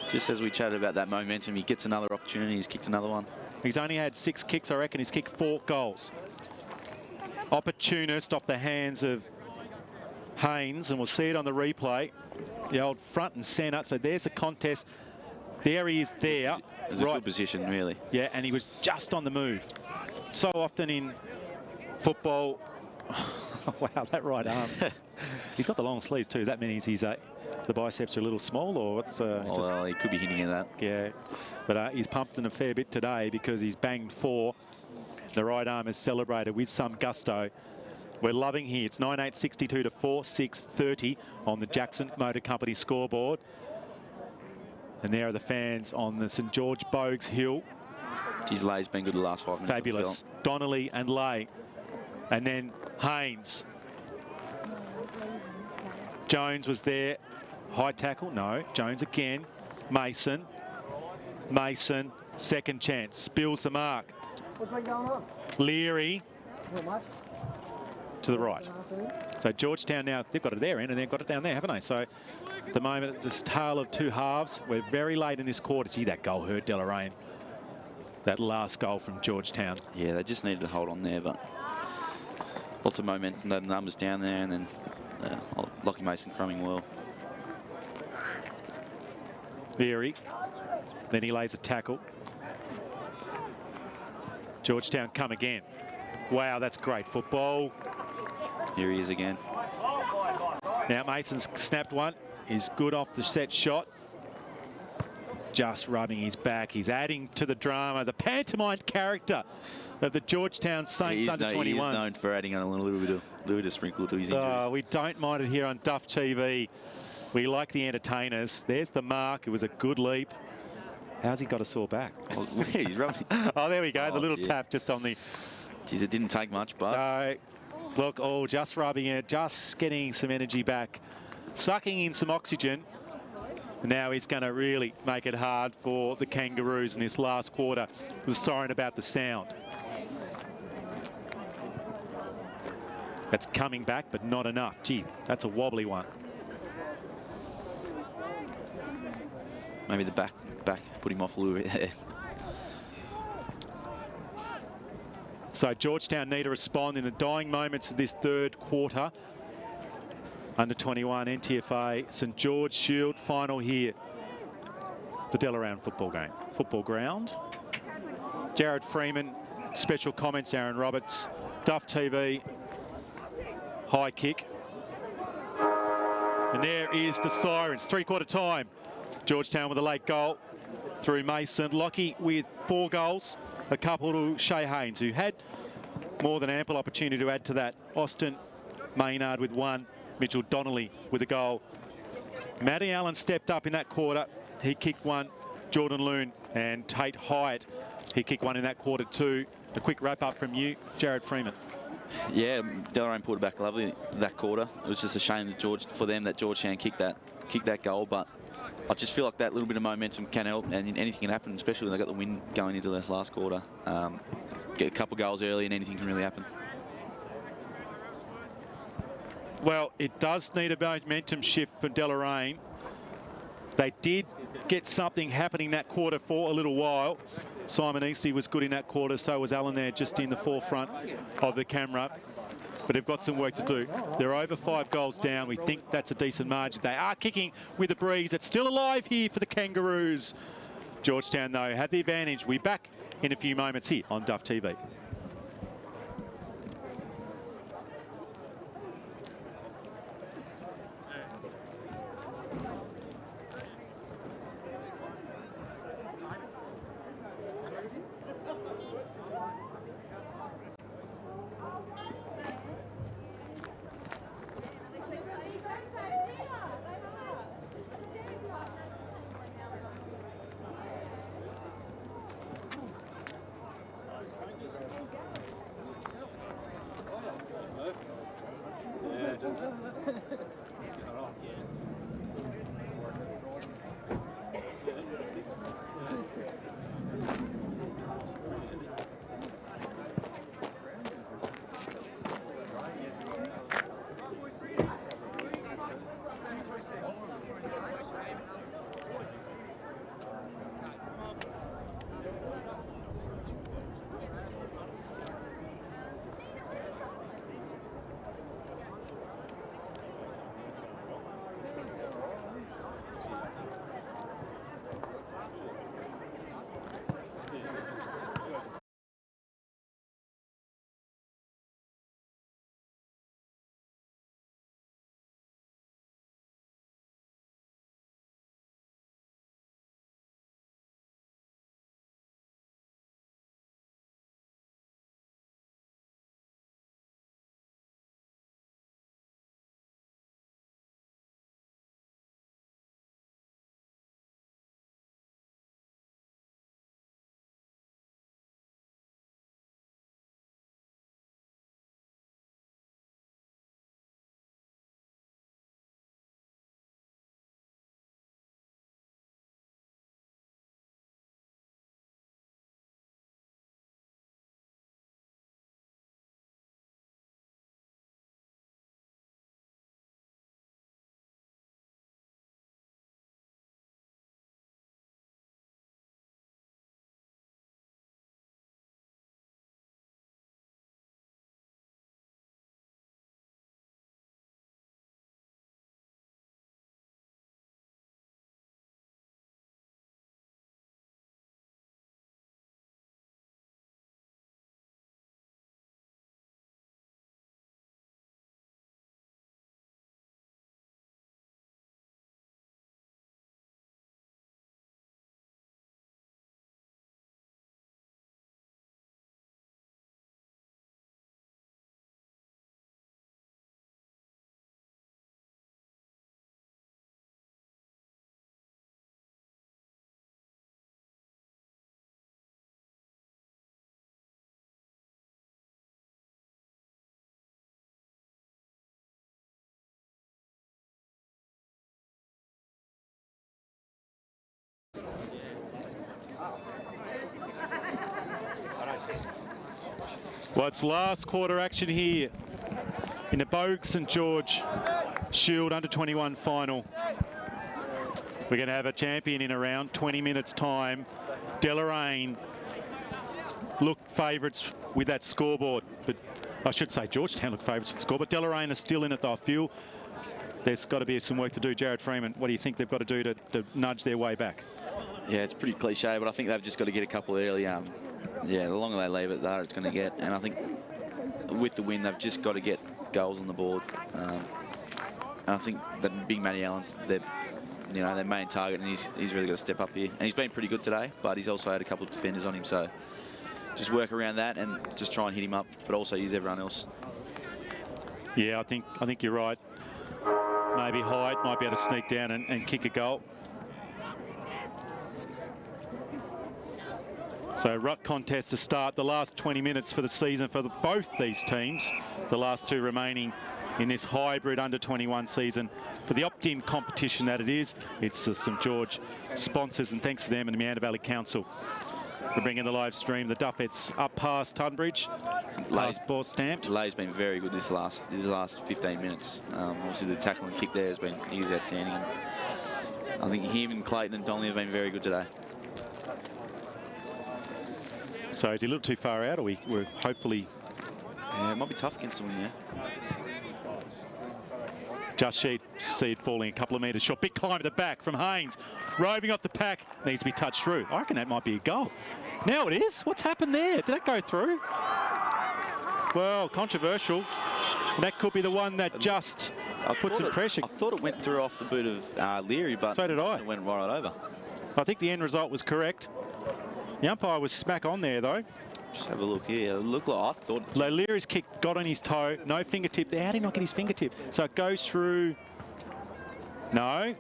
Just as we chatted about that momentum, he gets another opportunity. He's kicked another one. He's only had 6 kicks, I reckon. He's kicked 4 goals. Opportunist off the hands of Haynes, and we'll see it on the replay. The old front and centre. So there's a contest. There he is there. It's a good position, really. Yeah, and he was just on the move. So often in football, wow, that right arm. He's got the long sleeves too. Does that mean he's the biceps are a little small, or what's? Well, he could be hinting at that. Yeah, but he's pumped in a fair bit today because he's banged 4. The right arm is celebrated with some gusto. We're loving here. It's 9-8-62 to 4-6-30 on the Jackson Motor Company scoreboard. And there are the fans on the St George Boag's Hill. Geez, Lay's been good the last 5 minutes. Fabulous. Donnelly and Lay. And then Haynes. Jones was there. High tackle. No. Jones again. Mason. Mason. Second chance. Spills the mark. What's been going on? Leary. Not much. To the right. So Georgetown now, they've got it there end and they've got it down there, haven't they? So at the moment, this tale of 2 halves. We're very late in this quarter. Gee, that goal hurt Deloraine. That last goal from Georgetown. Yeah, they just needed to hold on there, but lots of momentum. The numbers down there, and then Lockie Mason crumbing well. Leary. Then he lays a tackle. Georgetown come again. Wow, that's great football. Here he is again. Now Mason's snapped one. He's good off the set shot. Just rubbing his back. He's adding to the drama, the pantomime character of the Georgetown Saints under-21s. He is known for adding a little bit of sprinkle to his injuries. We don't mind it here on Duff TV. We like the entertainers. There's the mark. It was a good leap. How's he got a sore back? Oh, he's rubbing. Oh, there we go. The little tap just on the... Geez, it didn't take much, but... No. Look, just rubbing it, just getting some energy back, sucking in some oxygen. Now he's going to really make it hard for the Kangaroos in this last quarter. Was sorry about the sound. That's coming back, but not enough. Gee, that's a wobbly one. Maybe the back put him off a little bit. So Georgetown need to respond in the dying moments of this third quarter. Under-21 NTFA St George Shield final here. The Deloraine football ground. Jared Freeman, special comments, Aaron Roberts. Duff TV, high kick. And there is the sirens, 3-quarter time. Georgetown with a late goal through Mason. Lockie with 4 goals. A couple to Shay Haynes, who had more than ample opportunity to add to that. Austin Maynard with 1. Mitchell Donnelly with a goal. Matty Allen stepped up in that quarter. He kicked 1. Jordan Loon and Tate Hyatt. He kicked 1 in that quarter too. A quick wrap up from you, Jared Freeman. Yeah, Deloraine pulled it back lovely that quarter. It was just a shame that for them that Georgetown kicked that goal, but I just feel like that little bit of momentum can help, and anything can happen, especially when they got the win going into this last quarter. Get a couple goals early and anything can really happen. Well, it does need a momentum shift for Deloraine. They did get something happening that quarter for a little while. Simon Eastley was good in that quarter, so was Allen there just in the forefront of the camera. But they've got some work to do. They're over 5 goals down. We think that's a decent margin. They are kicking with a breeze. It's still alive here for the Kangaroos. Georgetown, though, have the advantage. We're back in a few moments here on Duff TV. Well, it's last quarter action here in the Boag St George Shield Under-21 final. We're going to have a champion in around 20 minutes' time. Deloraine look favourites with that scoreboard, but I should say Georgetown look favourites with the score, but Deloraine are still in it, I feel. There's got to be some work to do. Jared Freeman, what do you think they've got to do to nudge their way back? Yeah, it's pretty cliche, but I think they've just got to get a couple early. Yeah, the longer they leave it, the harder it's going to get. And I think with the win, they've just got to get goals on the board. And I think that big Matty Allen's their main target, and he's really got to step up here. And he's been pretty good today, but he's also had a couple of defenders on him, so just work around that and just try and hit him up, but also use everyone else. Yeah, I think you're right. Maybe Hyde might be able to sneak down and kick a goal. So ruck contest to start, the last 20 minutes for the season for both these teams, the last two remaining in this hybrid under-21 season. For the opt-in competition that it is, it's the St George sponsors, and thanks to them and the Meander Valley Council for bringing the live stream. The Duffett's up past Tunbridge, passport stamped. Lay's been very good this last 15 minutes. Obviously the tackle and kick there he was outstanding. And I think him and Clayton and Donnelly have been very good today. So is he a little too far out, or we're hopefully... Yeah, it might be tough against them in there. Just see it falling a couple of metres short. Big climb at the back from Haynes. Roving off the pack. Needs to be touched through. I reckon that might be a goal. Now it is. What's happened there? Did that go through? Well, controversial. That could be the one that just put some pressure. I thought it went through off the boot of Leary, but so did I. It went right over. I think the end result was correct. The umpire was smack on there, though. Just have a look here. It looked like I thought. Leary's kick got on his toe. No fingertip there. How did he not get his fingertip? So it goes through. No.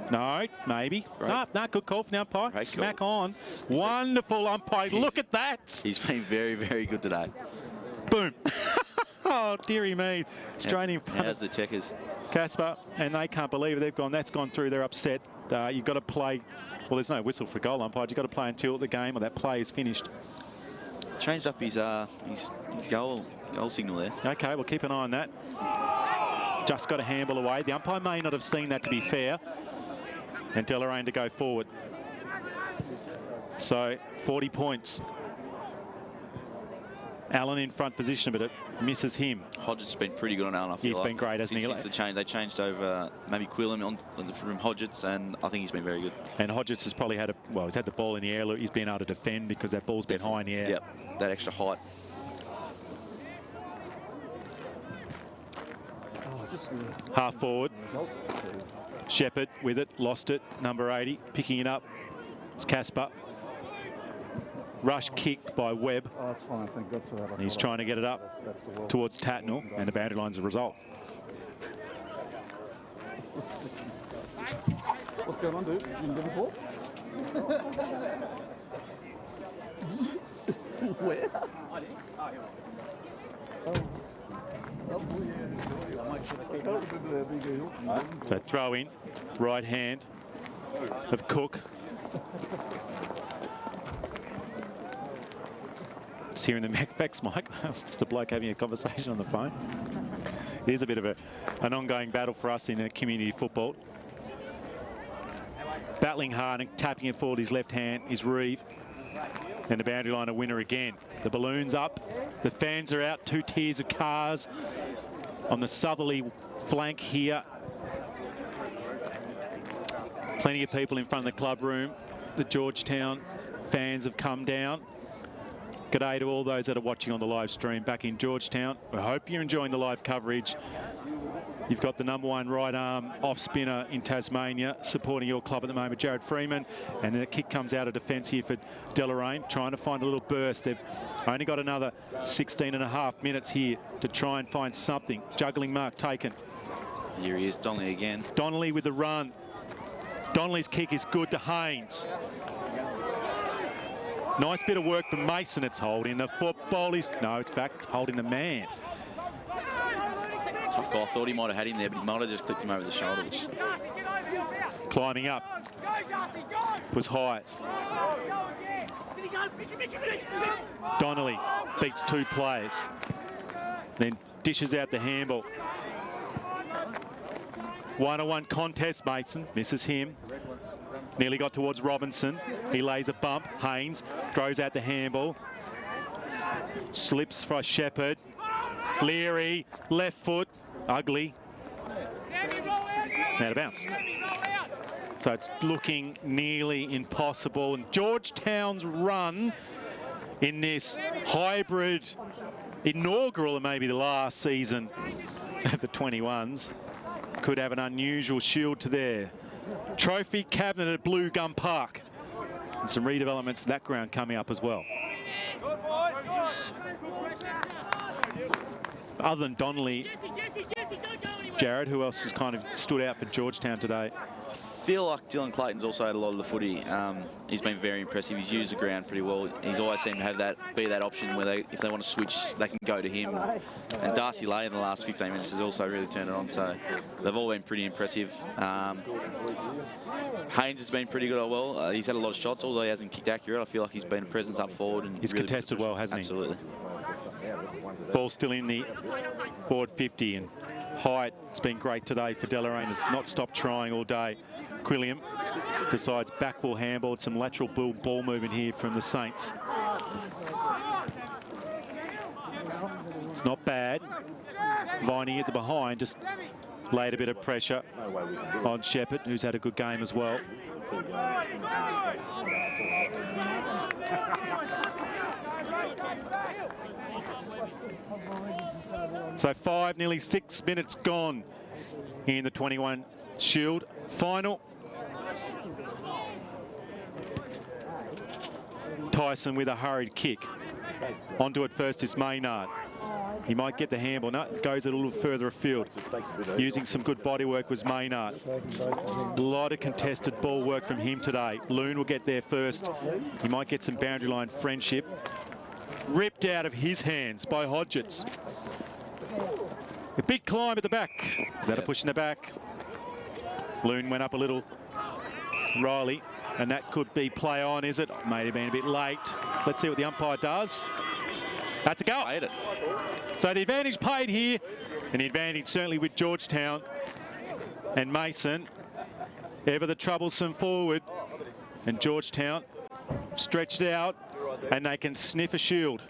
No, maybe. No, good call from the umpire. Great Smack call. on. Wonderful umpire. Look at that. He's been very, very good today. Boom. Oh, dearie me. Straight in front. How's the Techers? Casper, and they can't believe it. They've gone. That's gone through. They're upset. You've got to play. Well, there's no whistle for goal umpire. You've got to play until the game or that play is finished. Changed up his goal signal there. Okay, we'll keep an eye on that. Just got a handball away. The umpire may not have seen that, to be fair. And Deloraine to go forward. So 40 points. Allen in front position, but it misses him. Hodgett's been pretty good on Allen, I feel. He's been great, hasn't he? Since the change, they changed over maybe Quillen from Hodgett's, and I think he's been very good. And Hodgett's has probably had he's had the ball in the air. He's been able to defend because that ball's been high in the air. Yep, that extra height. Half forward. Shepherd with it, lost it. Number 80, picking it up. It's Casper. Rush kick by Webb. Oh, that's fine. Thank God for that. He's trying to get it up towards Tatnall, and the boundary line's a result. What's going on, dude? You in Liverpool? Where? So throw in, right hand of Cook. Just hearing the Mac's mic, just a bloke having a conversation on the phone. It is a bit of an ongoing battle for us in community football. Battling hard and tapping it forward his left hand is Reeve. And the boundary line a winner again. The balloon's up, the fans are out, 2 tiers of cars on the southerly flank here. Plenty of people in front of the club room. The Georgetown fans have come down. G'day to all those that are watching on the live stream back in Georgetown. I hope you're enjoying the live coverage. You've got the #1 right arm off spinner in Tasmania supporting your club at the moment, Jared Freeman. And the kick comes out of defence here for Deloraine, trying to find a little burst. They've only got another 16.5 minutes here to try and find something. Juggling mark taken. Here he is, Donnelly again. Donnelly with the run. Donnelly's kick is good to Haynes. Nice bit of work from Mason. It's holding the football. No, it's back. It's holding the man. Tough guy. I thought he might have had him there, but he might have just clipped him over the shoulder. Climbing up was high. Donnelly beats 2 players. Then dishes out the handball. 1-on-1 contest, Mason misses him. Nearly got towards Robinson. He lays a bump. Haynes throws out the handball. Slips for Shepherd. Leary, left foot, ugly. Out of bounds. So it's looking nearly impossible. And Georgetown's run in this hybrid inaugural, and maybe the last season of the 21s, could have an unusual shield to their trophy cabinet at Blue Gum Park. And some redevelopments to that ground coming up as well. Other than Donnelly, Jared, who else has kind of stood out for Georgetown today? I feel like Dylan Clayton's also had a lot of the footy. He's been very impressive. He's used the ground pretty well. He's always seemed to have that option where if they want to switch, they can go to him. And Darcy Lay in the last 15 minutes has also really turned it on. So they've all been pretty impressive. Haynes has been pretty good as well. He's had a lot of shots, although he hasn't kicked accurate. I feel like he's been a presence up forward. And he's really contested well, hasn't he? Absolutely. Ball still in the forward 50, and height has been great today for Deloraine. Has not stopped trying all day. Quilliam decides back will handball. It's some lateral ball movement here from the Saints. It's not bad. Viney at the behind just laid a bit of pressure on Shepherd, who's had a good game as well. So 5, nearly 6 minutes gone in the 21 Shield final. Tyson with a hurried kick. Onto it first is Maynard. He might get the handball. No, it goes a little further afield. Using some good body work was Maynard. A lot of contested ball work from him today. Loon will get there first. He might get some boundary line friendship. Ripped out of his hands by Hodgetts. A big climb at the back. Is that a push in the back? Loon went up a little. Riley, and that could be play on, is it? May have been a bit late. Let's see what the umpire does. That's a goal. So the advantage played here, and the advantage certainly with Georgetown and Mason. Ever the troublesome forward, and Georgetown stretched out, and they can sniff a shield.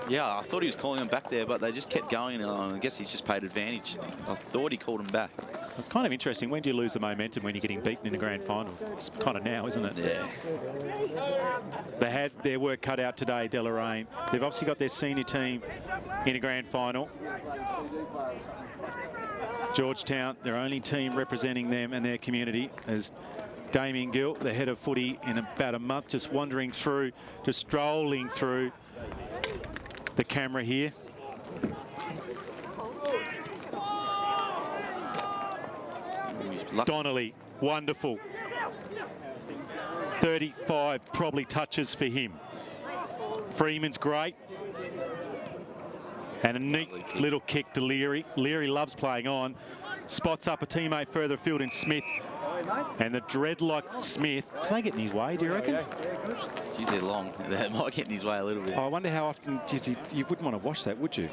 Yeah, I thought he was calling him back there, but they just kept going. I guess he's just paid advantage. I thought he called him back. It's kind of interesting. When do you lose the momentum when you're getting beaten in the grand final? It's kind of now, isn't it? Yeah. They had their work cut out today, Deloraine. They've obviously got their senior team in a grand final. Georgetown, their only team representing them and their community, as Damien Gill, the head of footy in about a month, just wandering through, just strolling through the camera here. Donnelly, wonderful. 35 probably touches for him. Freeman's great. And a neat little kick to Leary. Leary loves playing on. Spots up a teammate further afield in Smith. And the dreadlock Smith, do they get in his way, do you reckon? Geez, they're long. They might get in his way a little bit. Oh, I wonder how often, geez, you wouldn't want to watch that, would you?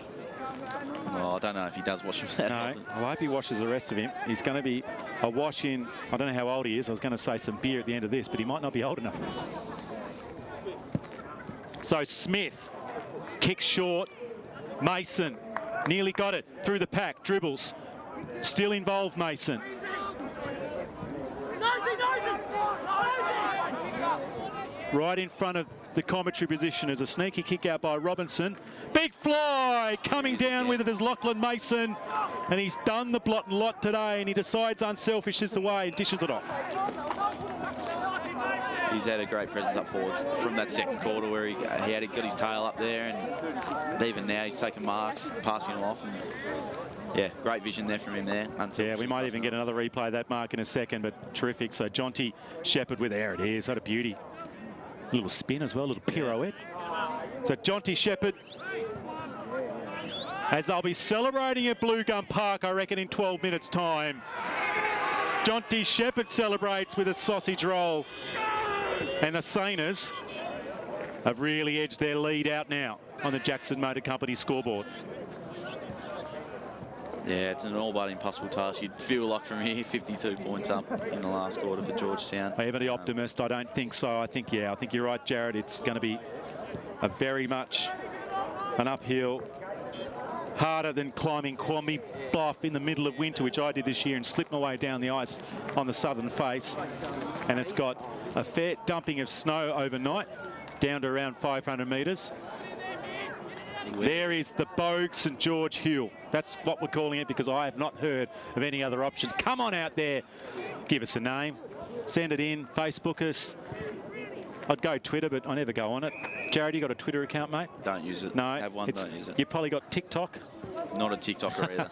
Well, I don't know if he does watch him that often. I hope he washes the rest of him. He's going to be a wash in, I don't know how old he is. I was going to say some beer at the end of this, but he might not be old enough. So Smith, kick short. Mason, nearly got it. Through the pack, dribbles. Still involved, Mason. Right in front of the commentary position is a sneaky kick out by Robinson. Big fly coming down with it as Lachlan Mason. And he's done the blot and lot today, and he decides unselfish is the way and dishes it off. He's had a great presence up forwards from that second quarter where he had got his tail up there, and even now he's taking marks, passing them off. And yeah, great vision there from him there. Yeah, we might even get another replay of that mark in a second, but terrific. So Jonty Shepherd with, there it is, what a beauty. A little spin as well, a little pirouette. So Jonty Shepherd, as they'll be celebrating at Blue Gum Park, I reckon, in 12 minutes' time. Jonty Shepherd celebrates with a sausage roll. And the Saners have really edged their lead out now on the Jackson Motor Company scoreboard. Yeah, it's an all but impossible task. You'd feel like from here, 52 points up in the last quarter for Georgetown. Ever the optimist? I don't think so. I think you're right, Jared. It's going to be a very much an uphill, harder than climbing Quamby Bluff in the middle of winter, which I did this year and slipped my way down the ice on the southern face. And it's got a fair dumping of snow overnight, down to around 500 metres. There is the Boag St George Hill. That's what we're calling it because I have not heard of any other options. Come on out there. Give us a name. Send it in. Facebook us. I'd go Twitter, but I never go on it. Jared, you got a Twitter account, mate? Don't use it. No. Have one, don't use it. You've probably got TikTok. Not a TikToker either.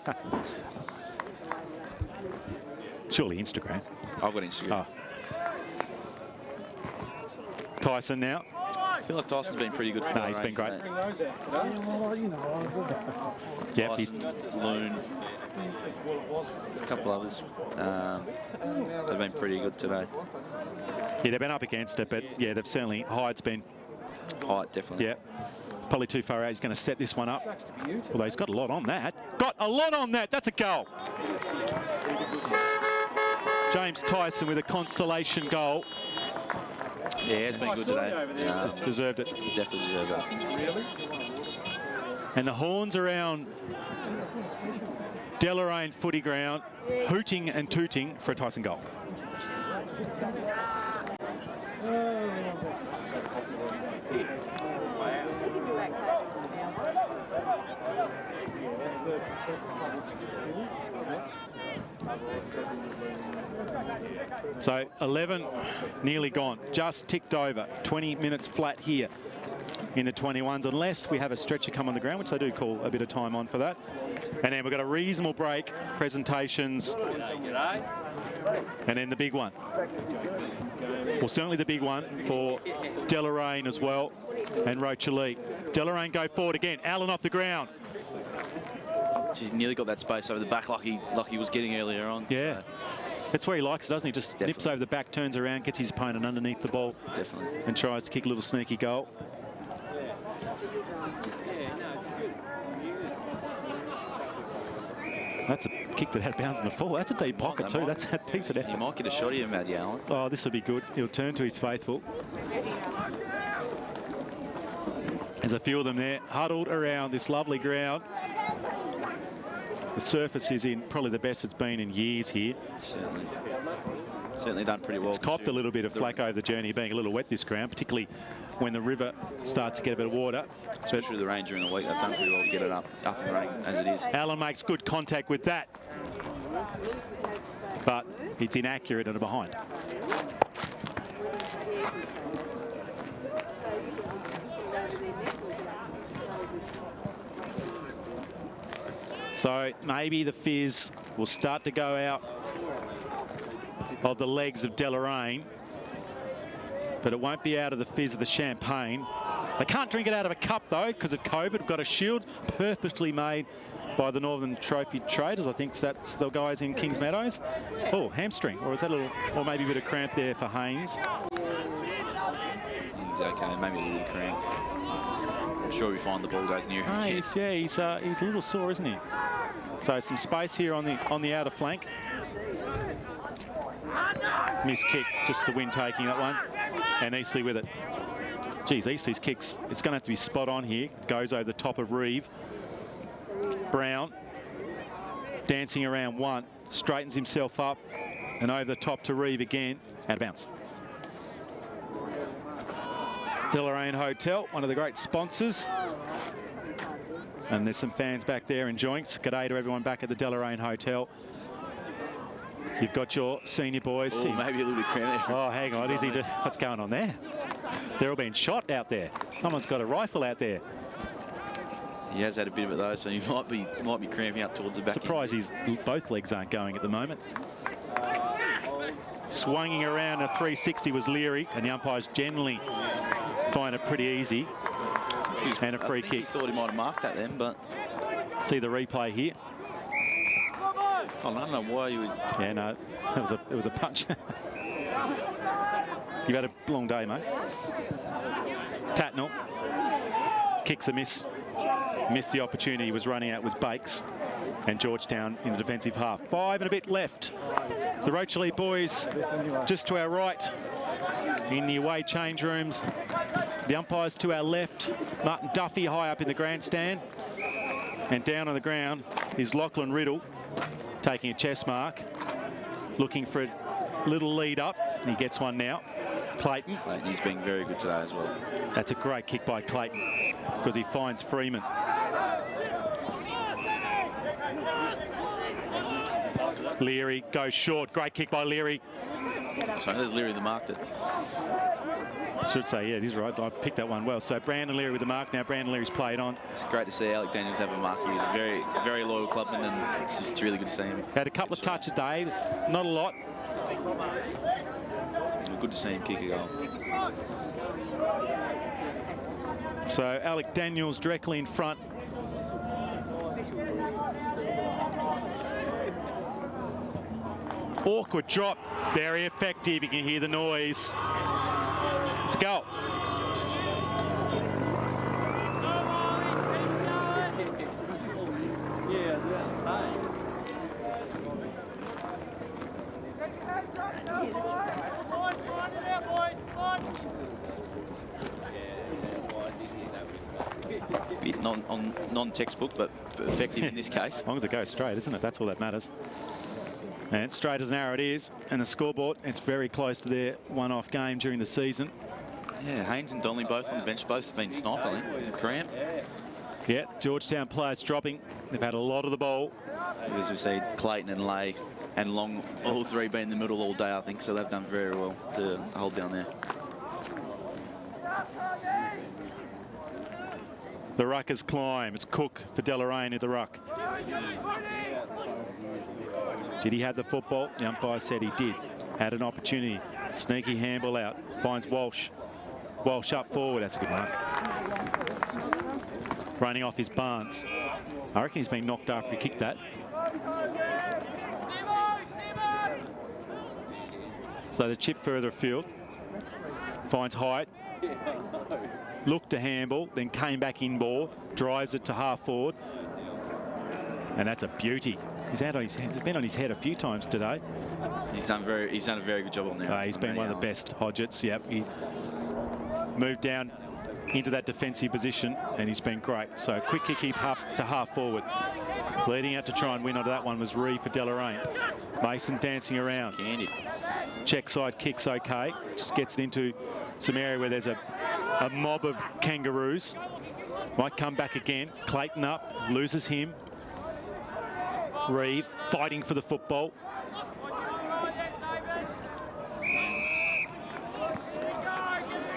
Surely Instagram. I've got Instagram. Oh. Tyson now. I feel like Tyson's been pretty good for No, he's been great. Bring those out today. Yep, he's Loon. There's a couple others. They've been pretty good today. yeah, they've been up against it, but yeah, they've certainly Hyde's been Height, definitely. yeah. Probably too far out. He's going to set this one up. Although he's got a lot on that. Got a lot on that. That's a goal. James Tyson with a consolation goal. Yeah, it's been good today. Deserved it. Definitely deserved that. And the horns around Deloraine footy ground, hooting and tooting for a Tyson goal. So 11 nearly gone, just ticked over, 20 minutes flat here in the 21s, unless we have a stretcher come on the ground, which they do call a bit of time on for that. And then we've got a reasonable break, presentations, and then the big one. Well, certainly the big one for Deloraine as well, and Rochalee. Deloraine go forward again, Allen off the ground. She's nearly got that space over the back like he was getting earlier on. Yeah. So. That's where he likes it, doesn't he? Just nips over the back, turns around, gets his opponent underneath the ball. Definitely. And tries to kick a little sneaky goal. That's a kick that had bounds in the fall. That's a deep pocket too. That's a decent effort. You might get a shot here, Matt Allen. Oh, this will be good. He'll turn to his faithful. There's a few of them there, huddled around this lovely ground. The surface is in probably the best it's been in years here. Certainly done pretty well. It's copped a little bit of flack over the journey, being a little wet this ground, particularly when the river starts to get a bit of water. Especially the rain during the week, they've done pretty well to get it up and running as it is. Allen makes good contact with that, but it's inaccurate and behind. So maybe the fizz will start to go out of the legs of Deloraine, but it won't be out of the fizz of the champagne. They can't drink it out of a cup though because of COVID. We've got a shield purposely made by the Northern Trophy Traders. I think that's the guys in Kings Meadows. Oh, hamstring, or is that a little, or maybe a bit of cramp there for Haynes. He's okay, maybe a little cramp. I'm sure we find the ball goes near him. He's a little sore, isn't he? So some space here on the outer flank. Missed kick, just the wind taking that one, and Eastley with it. Geez, Eastley's kicks, it's going to have to be spot on here. Goes over the top of Reeve. Brown dancing around one, straightens himself up, and over the top to Reeve again, out of bounds. Deloraine Hotel, one of the great sponsors. And there's some fans back there enjoying. G'day to everyone back at the Deloraine Hotel. You've got your senior boys. Oh, maybe a little bit cramp there. Oh, hang on. What's going on there? They're all being shot out there. Someone's got a rifle out there. He has had a bit of it though, so he might be cramping up towards the back. Surprised both legs aren't going at the moment. Swinging around a 360 was Leary, and the umpires generally find it pretty easy. And a free kick. He thought he might have marked that then, but see the replay here. I don't know why he was. Yeah, no, it was a punch. You've had a long day, mate. Tatnell kicks a miss. Missed the opportunity. He was running out was Bakes. And Georgetown in the defensive half. 5 and a bit left. The Rochalee boys just to our right in the away change rooms. The umpires to our left. Martin Duffy high up in the grandstand. And down on the ground is Lachlan Riddle taking a chest mark, looking for a little lead up. And he gets one now. Clayton. He's been very good today as well. That's a great kick by Clayton because he finds Freeman. Leary goes short. Great kick by Leary. So there's Leary that marked it. Should say, yeah, it is right. I picked that one well. So Brandon Leary with the mark. Now Brandon Leary's played on. It's great to see Alec Daniels have a mark. He's a very, very loyal clubman, and it's just really good to see him. Had a couple of touches today, not a lot. Good to see him kick a goal. So Alec Daniels directly in front. Awkward drop, very effective. You can hear the noise. It's a goal. Bit non-textbook, but effective in this case. As long as it goes straight, isn't it? That's all that matters. And straight as an arrow it is. And the scoreboard, it's very close to their one-off game during the season. Yeah, Haynes and Donnelly both on the bench, both have been sniped, I think. Cramp. Yeah, Georgetown players dropping. They've had a lot of the ball. As we see, Clayton and Lay and Long, all three been in the middle all day, I think, so they've done very well to hold down there. The ruckers climb. It's Cook for Deloraine at the ruck. Did he have the football? The umpire said he did. Had an opportunity. Sneaky handball out. Finds Walsh. Walsh up forward. That's a good mark. Running off his Barnes. I reckon he's been knocked after he kicked that. So the chip further afield. Finds Hyatt. Looked to handball, then came back in ball. Drives it to half forward. And that's a beauty. He's been on his head a few times today. He's done a very good job on there. He's been one of the best, Hodgetts. Yep, he moved down into that defensive position, and he's been great. So quick kick up to half forward. Leading out to try and win onto that one was Reeve for Deloraine. Mason dancing around. Candid. Check side kicks okay. Just gets it into some area where there's a mob of Kangaroos. Might come back again. Clayton up, loses him. Reeve fighting for the football.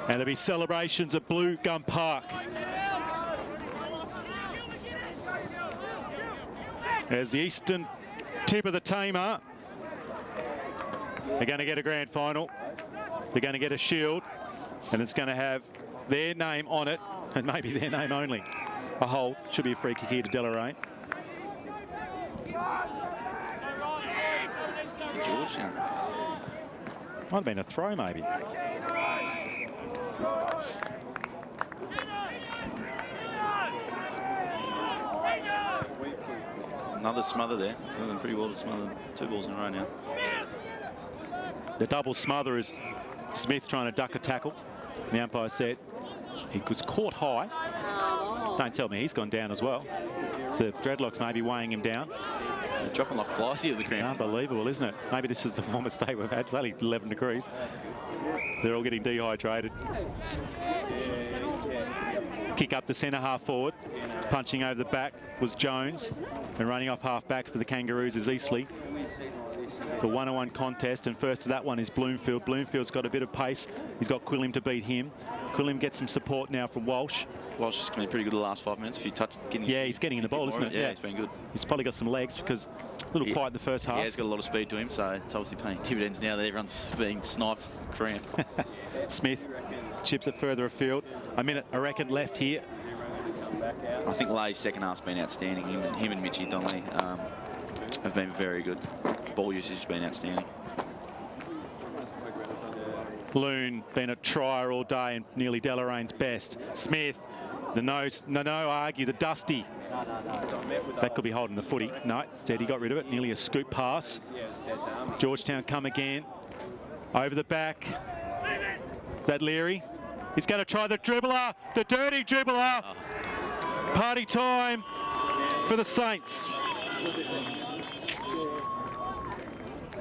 And there'll be celebrations at Blue Gum Park. As the eastern tip of the Tamar. They're going to get a grand final. They're going to get a shield. And it's going to have their name on it, and maybe their name only. A hold. Should be a free kick here to Deloraine. To Georgetown. Might have been a throw, maybe. Another smother there. It's done pretty well to smother 2 balls in a row now. The double smother is Smith trying to duck a tackle. The umpire said he was caught high. Don't tell me he's gone down as well. So dreadlocks may be weighing him down. They're dropping like flies here with the cramp. Unbelievable, isn't it? Maybe this is the warmest day we've had. It's only 11 degrees. They're all getting dehydrated. Kick up the centre half forward. Punching over the back was Jones. And running off half back for the Kangaroos is Eastley. It's a 1-on-1 contest, and first to that one is Bloomfield. Bloomfield's got a bit of pace. He's got Quilliam to beat him. Quilliam gets some support now from Walsh. Walsh has been pretty good the last 5 minutes. He's getting in the ball, isn't it? Yeah, he's been good. He's probably got some legs because a little quiet in the first half. Yeah, he's got a lot of speed to him, so it's obviously paying dividends now that everyone's being sniped. Cramp. Smith chips it further afield. A minute, I reckon, left here. I think Lay's second half's been outstanding. Him and Mitchie Donnelly have been very good. Ball usage has been outstanding. Loon been a trier all day and nearly Delorain's best. Smith, the no argue, the dusty. That could be holding the footy. No, instead he got rid of it. Nearly a scoop pass. Georgetown come again. Over the back. Is that Leary? He's going to try the dribbler, the dirty dribbler. Party time for the Saints.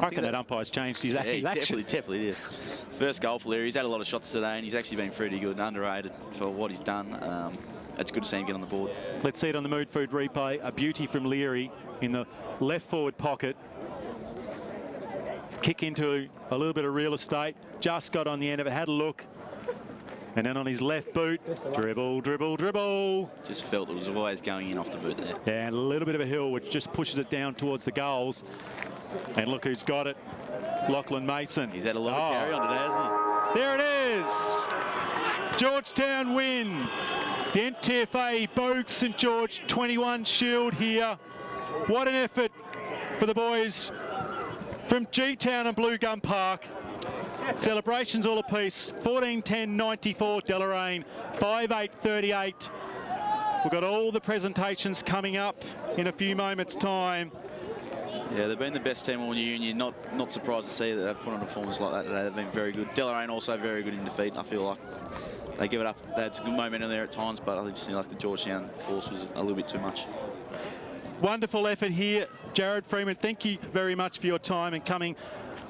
I reckon that umpire's changed his action. Definitely did. First goal for Leary. He's had a lot of shots today and he's actually been pretty good and underrated for what he's done. It's good to see him get on the board. Let's see it on the Mood Food replay. A beauty from Leary in the left forward pocket. Kick into a little bit of real estate. Just got on the end of it, had a look. And then on his left boot, dribble, dribble, dribble. Just felt it was always going in off the boot there. Yeah, and a little bit of a hill, which just pushes it down towards the goals. And look who's got it. Lachlan Mason. He's had a lot of carry on today, hasn't he? There it is. Georgetown win. The NTFA Boag St George 21 Shield here. What an effort for the boys from G-Town and Blue Gum Park. Celebrations all apiece. 14-10-94 Deloraine, 5-8-38. We've got all the presentations coming up in a few moments' time. Yeah, they've been the best team all year, and you're not surprised to see that they've put on a performance like that today. They've been very good. Deloraine also very good in defeat. I feel like they give it up. They had some good momentum there at times, but I just feel like the Georgetown force was a little bit too much. Wonderful effort here. Jared Freeman, thank you very much for your time and coming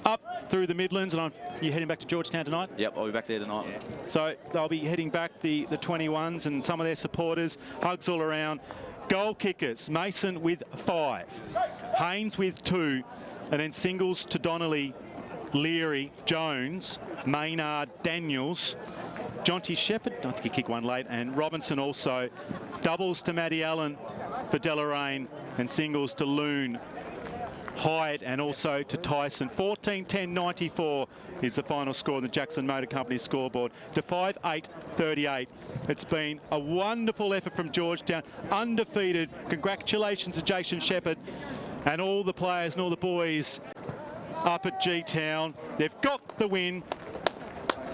up through the Midlands. And you're heading back to Georgetown tonight? Yep, I'll be back there tonight. So they'll be heading back, the 21s and some of their supporters. Hugs all around. Goal kickers, Mason with 5, Haynes with 2, and then singles to Donnelly, Leary, Jones, Maynard, Daniels, Jonty Shepherd, I think he kicked one late, and Robinson also. Doubles to Matty Allen for Deloraine, and singles to Loon, Hyatt, and also to Tyson. 14-10-94 is the final score on the Jackson Motor Company scoreboard to 5-8-38. It's been a wonderful effort from Georgetown, undefeated. Congratulations to Jason Shepherd and all the players and all the boys up at G-Town. They've got the win.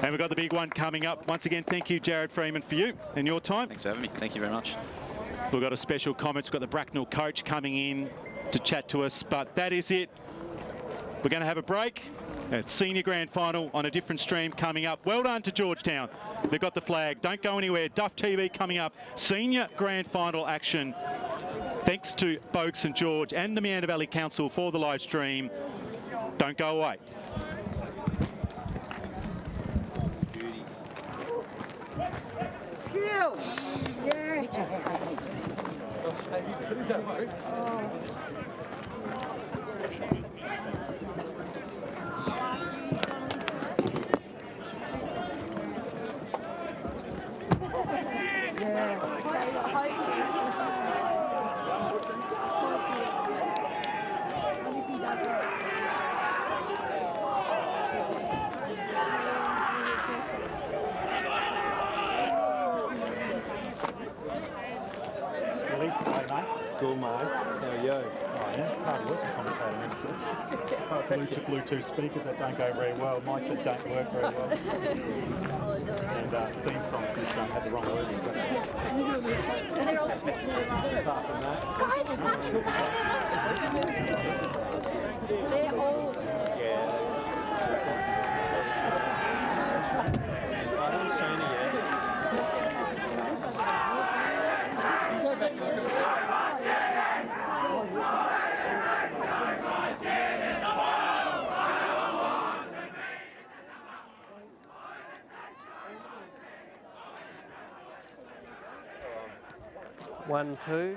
And we've got the big one coming up. Once again, thank you, Jared Freeman, for you and your time. Thanks for having me. Thank you very much. We've got a special comments. We've got the Bracknell coach coming in to chat to us, but that is it. We're going to have a break. It's senior grand final on a different stream coming up. Well done to Georgetown. They've got the flag. Don't go anywhere. Duff TV coming up. Senior grand final action. Thanks to Boag St George and the Meander Valley Council for the live stream. Don't go away. Cool, mate. How are you? Oh, yeah. It's hard work to commentate on this. Bluetooth speakers that don't go very well, mics that don't work very well, and theme songs which had the wrong words in them. Apart from that. Guys, I'm fucking excited. They're all... I haven't shown it yet. 1, 2.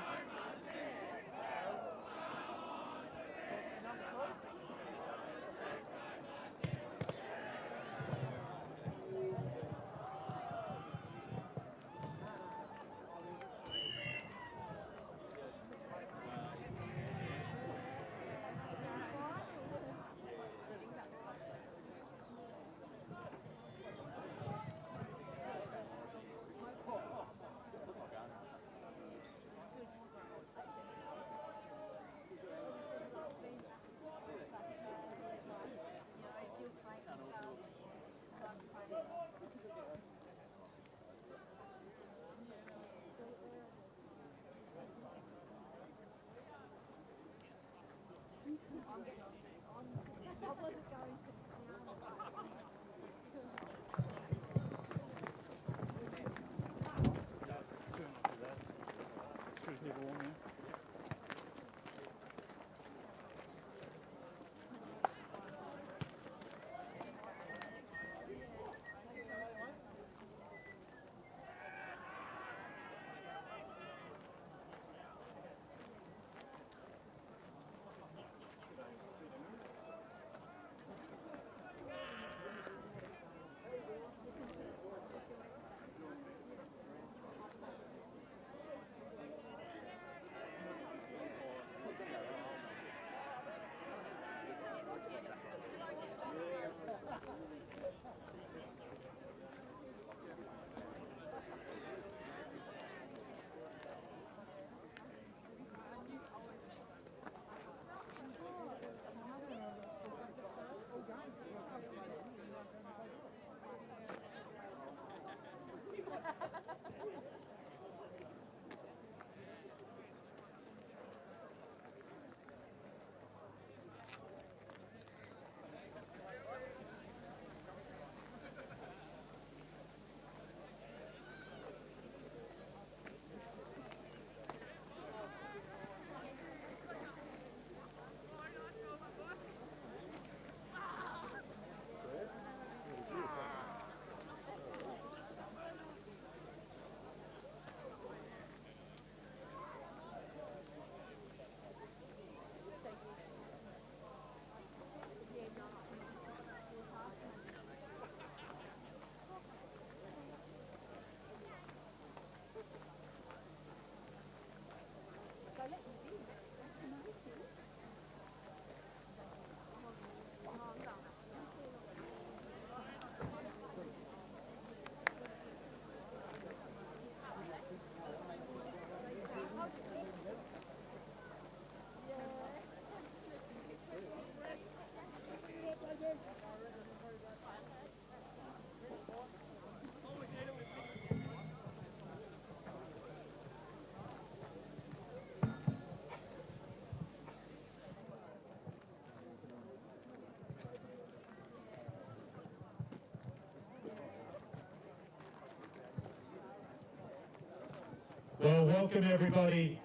Well, welcome everybody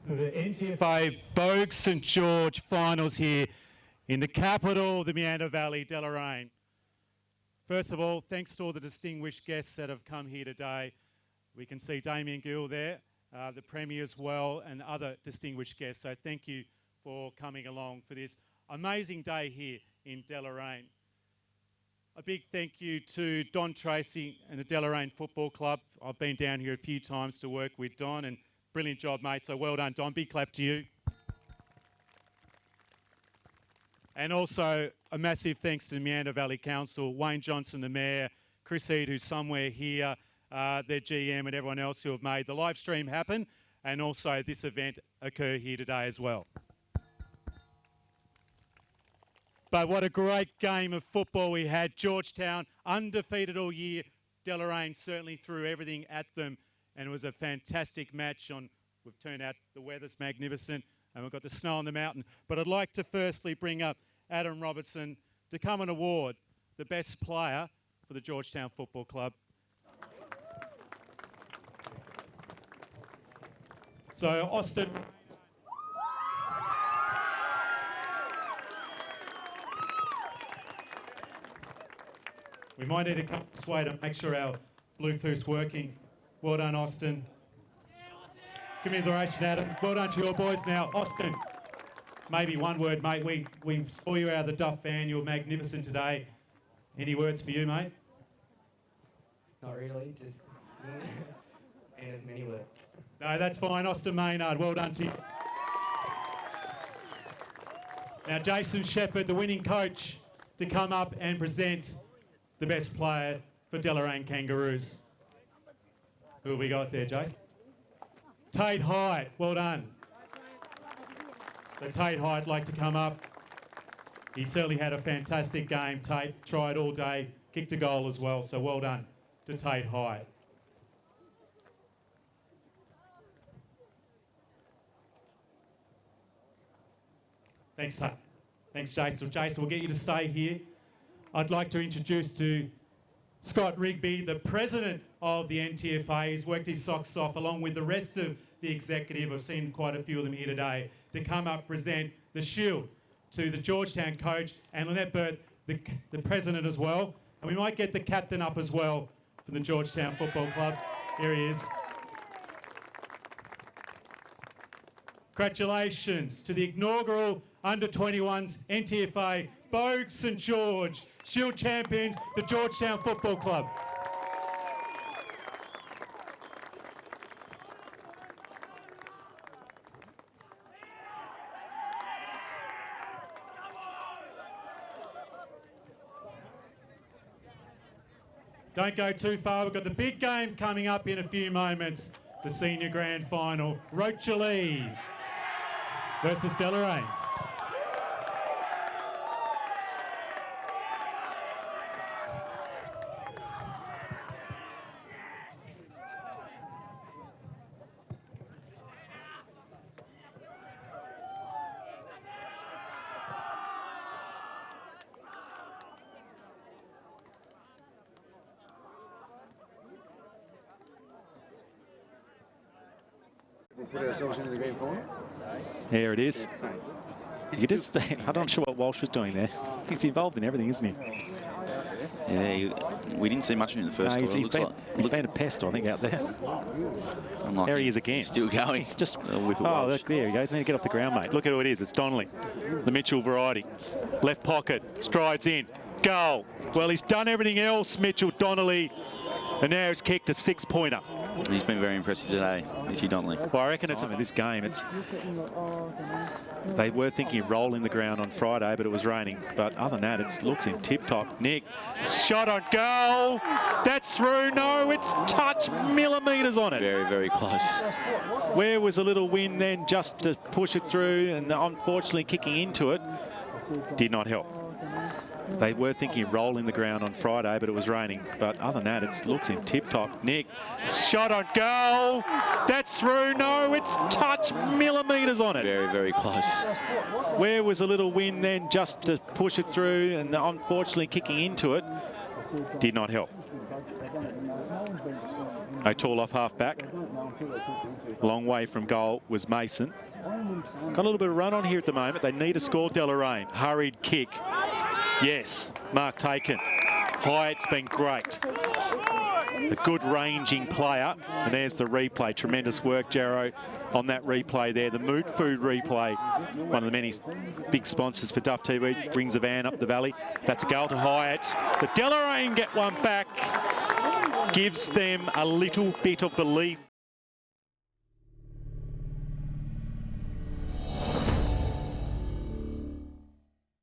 to the NTFA Boag St George finals here in the capital of the Meander Valley, Deloraine. First of all, thanks to all the distinguished guests that have come here today. We can see Damien Gill there, the Premier as well, and other distinguished guests. So thank you for coming along for this amazing day here in Deloraine. A big thank you to Don Tracy and the Deloraine Football Club. I've been down here a few times to work with Don, and brilliant job, mate. So well done, Don. Big clap to you. And also a massive thanks to the Meander Valley Council, Wayne Johnson, the Mayor, Chris Heed, who's somewhere here, their GM and everyone else who have made the live stream happen, and also this event occur here today as well. But what a great game of football we had. Georgetown undefeated all year. Deloraine certainly threw everything at them, and it was a fantastic match. We've turned out the weather's magnificent, and we've got the snow on the mountain. But I'd like to firstly bring up Adam Robertson to come and award the best player for the Georgetown Football Club. So Austin. We might need to come this way to make sure our Bluetooth's working. Well done, Austin. Commiseration, Adam. Well done to your boys now. Austin, maybe one word, mate. We saw you out of the Duff van. You were magnificent today. Any words for you, mate? Not really, just and as many words. No, that's fine. Austin Maynard, well done to you. Now, Jason Shepherd, the winning coach, to come up and present the best player for Deloraine Kangaroos. Who have we got there, Jason? Tate Hyde, well done. So Tate Hyde like to come up. He certainly had a fantastic game. Tate tried all day, kicked a goal as well, so well done to Tate Hyde. Thanks, Tate. Thanks, Jason. Jason, we'll get you to stay here. I'd like to introduce to Scott Rigby, the president of the NTFA. He's worked his socks off along with the rest of the executive. I've seen quite a few of them here today to come up present the shield to the Georgetown coach and Lynette Burt, the president as well. And we might get the captain up as well from the Georgetown Football Club. Here he is. Congratulations to the inaugural Under-21s NTFA Boag St George Shield champions, the Georgetown Football Club. Don't go too far, we've got the big game coming up in a few moments. The senior grand final, Rochalee versus Deloraine. We'll put ourselves into the grand final. There it is. You just, I'm not sure what Walsh was doing there. He's involved in everything, isn't he? Yeah, we didn't see much of him in the first quarter. He's been a pest, I think, out there. There he is again. Still going. It's just, oh, look, there he goes. Need to get off the ground, mate. Look at who it is. It's Donnelly, the Mitchell variety. Left pocket, strides in, goal. Well, he's done everything else, Mitchell Donnelly, and now he's kicked a six-pointer. He's been very impressive today, Mitchell Donnelly. Well, I reckon it's this game. They were thinking of rolling the ground on Friday, but it was raining. But other than that, it looks in tip-top. Nick, shot on goal. That's through. No, it's touched millimetres on it. Very, very close. Where was a little wind then just to push it through, and unfortunately kicking into it did not help. They were thinking of rolling the ground on Friday, but it was raining. But other than that, it looks in tip-top. Nick, shot on goal. That's through. No, it's touched millimetres on it. Very, very close. Where was a little wind then just to push it through, and unfortunately kicking into it did not help. A tall off half back. A long way from goal was Mason. Got a little bit of run on here at the moment. They need a score, Deloraine. Hurried kick. Yes, mark taken. Hyatt's been great. A good ranging player. And there's the replay. Tremendous work, Jarrow, on that replay there. The Moot Food replay. One of the many big sponsors for Duff TV. Brings a van up the valley. That's a goal to Hyatt. So Deloraine get one back. Gives them a little bit of belief.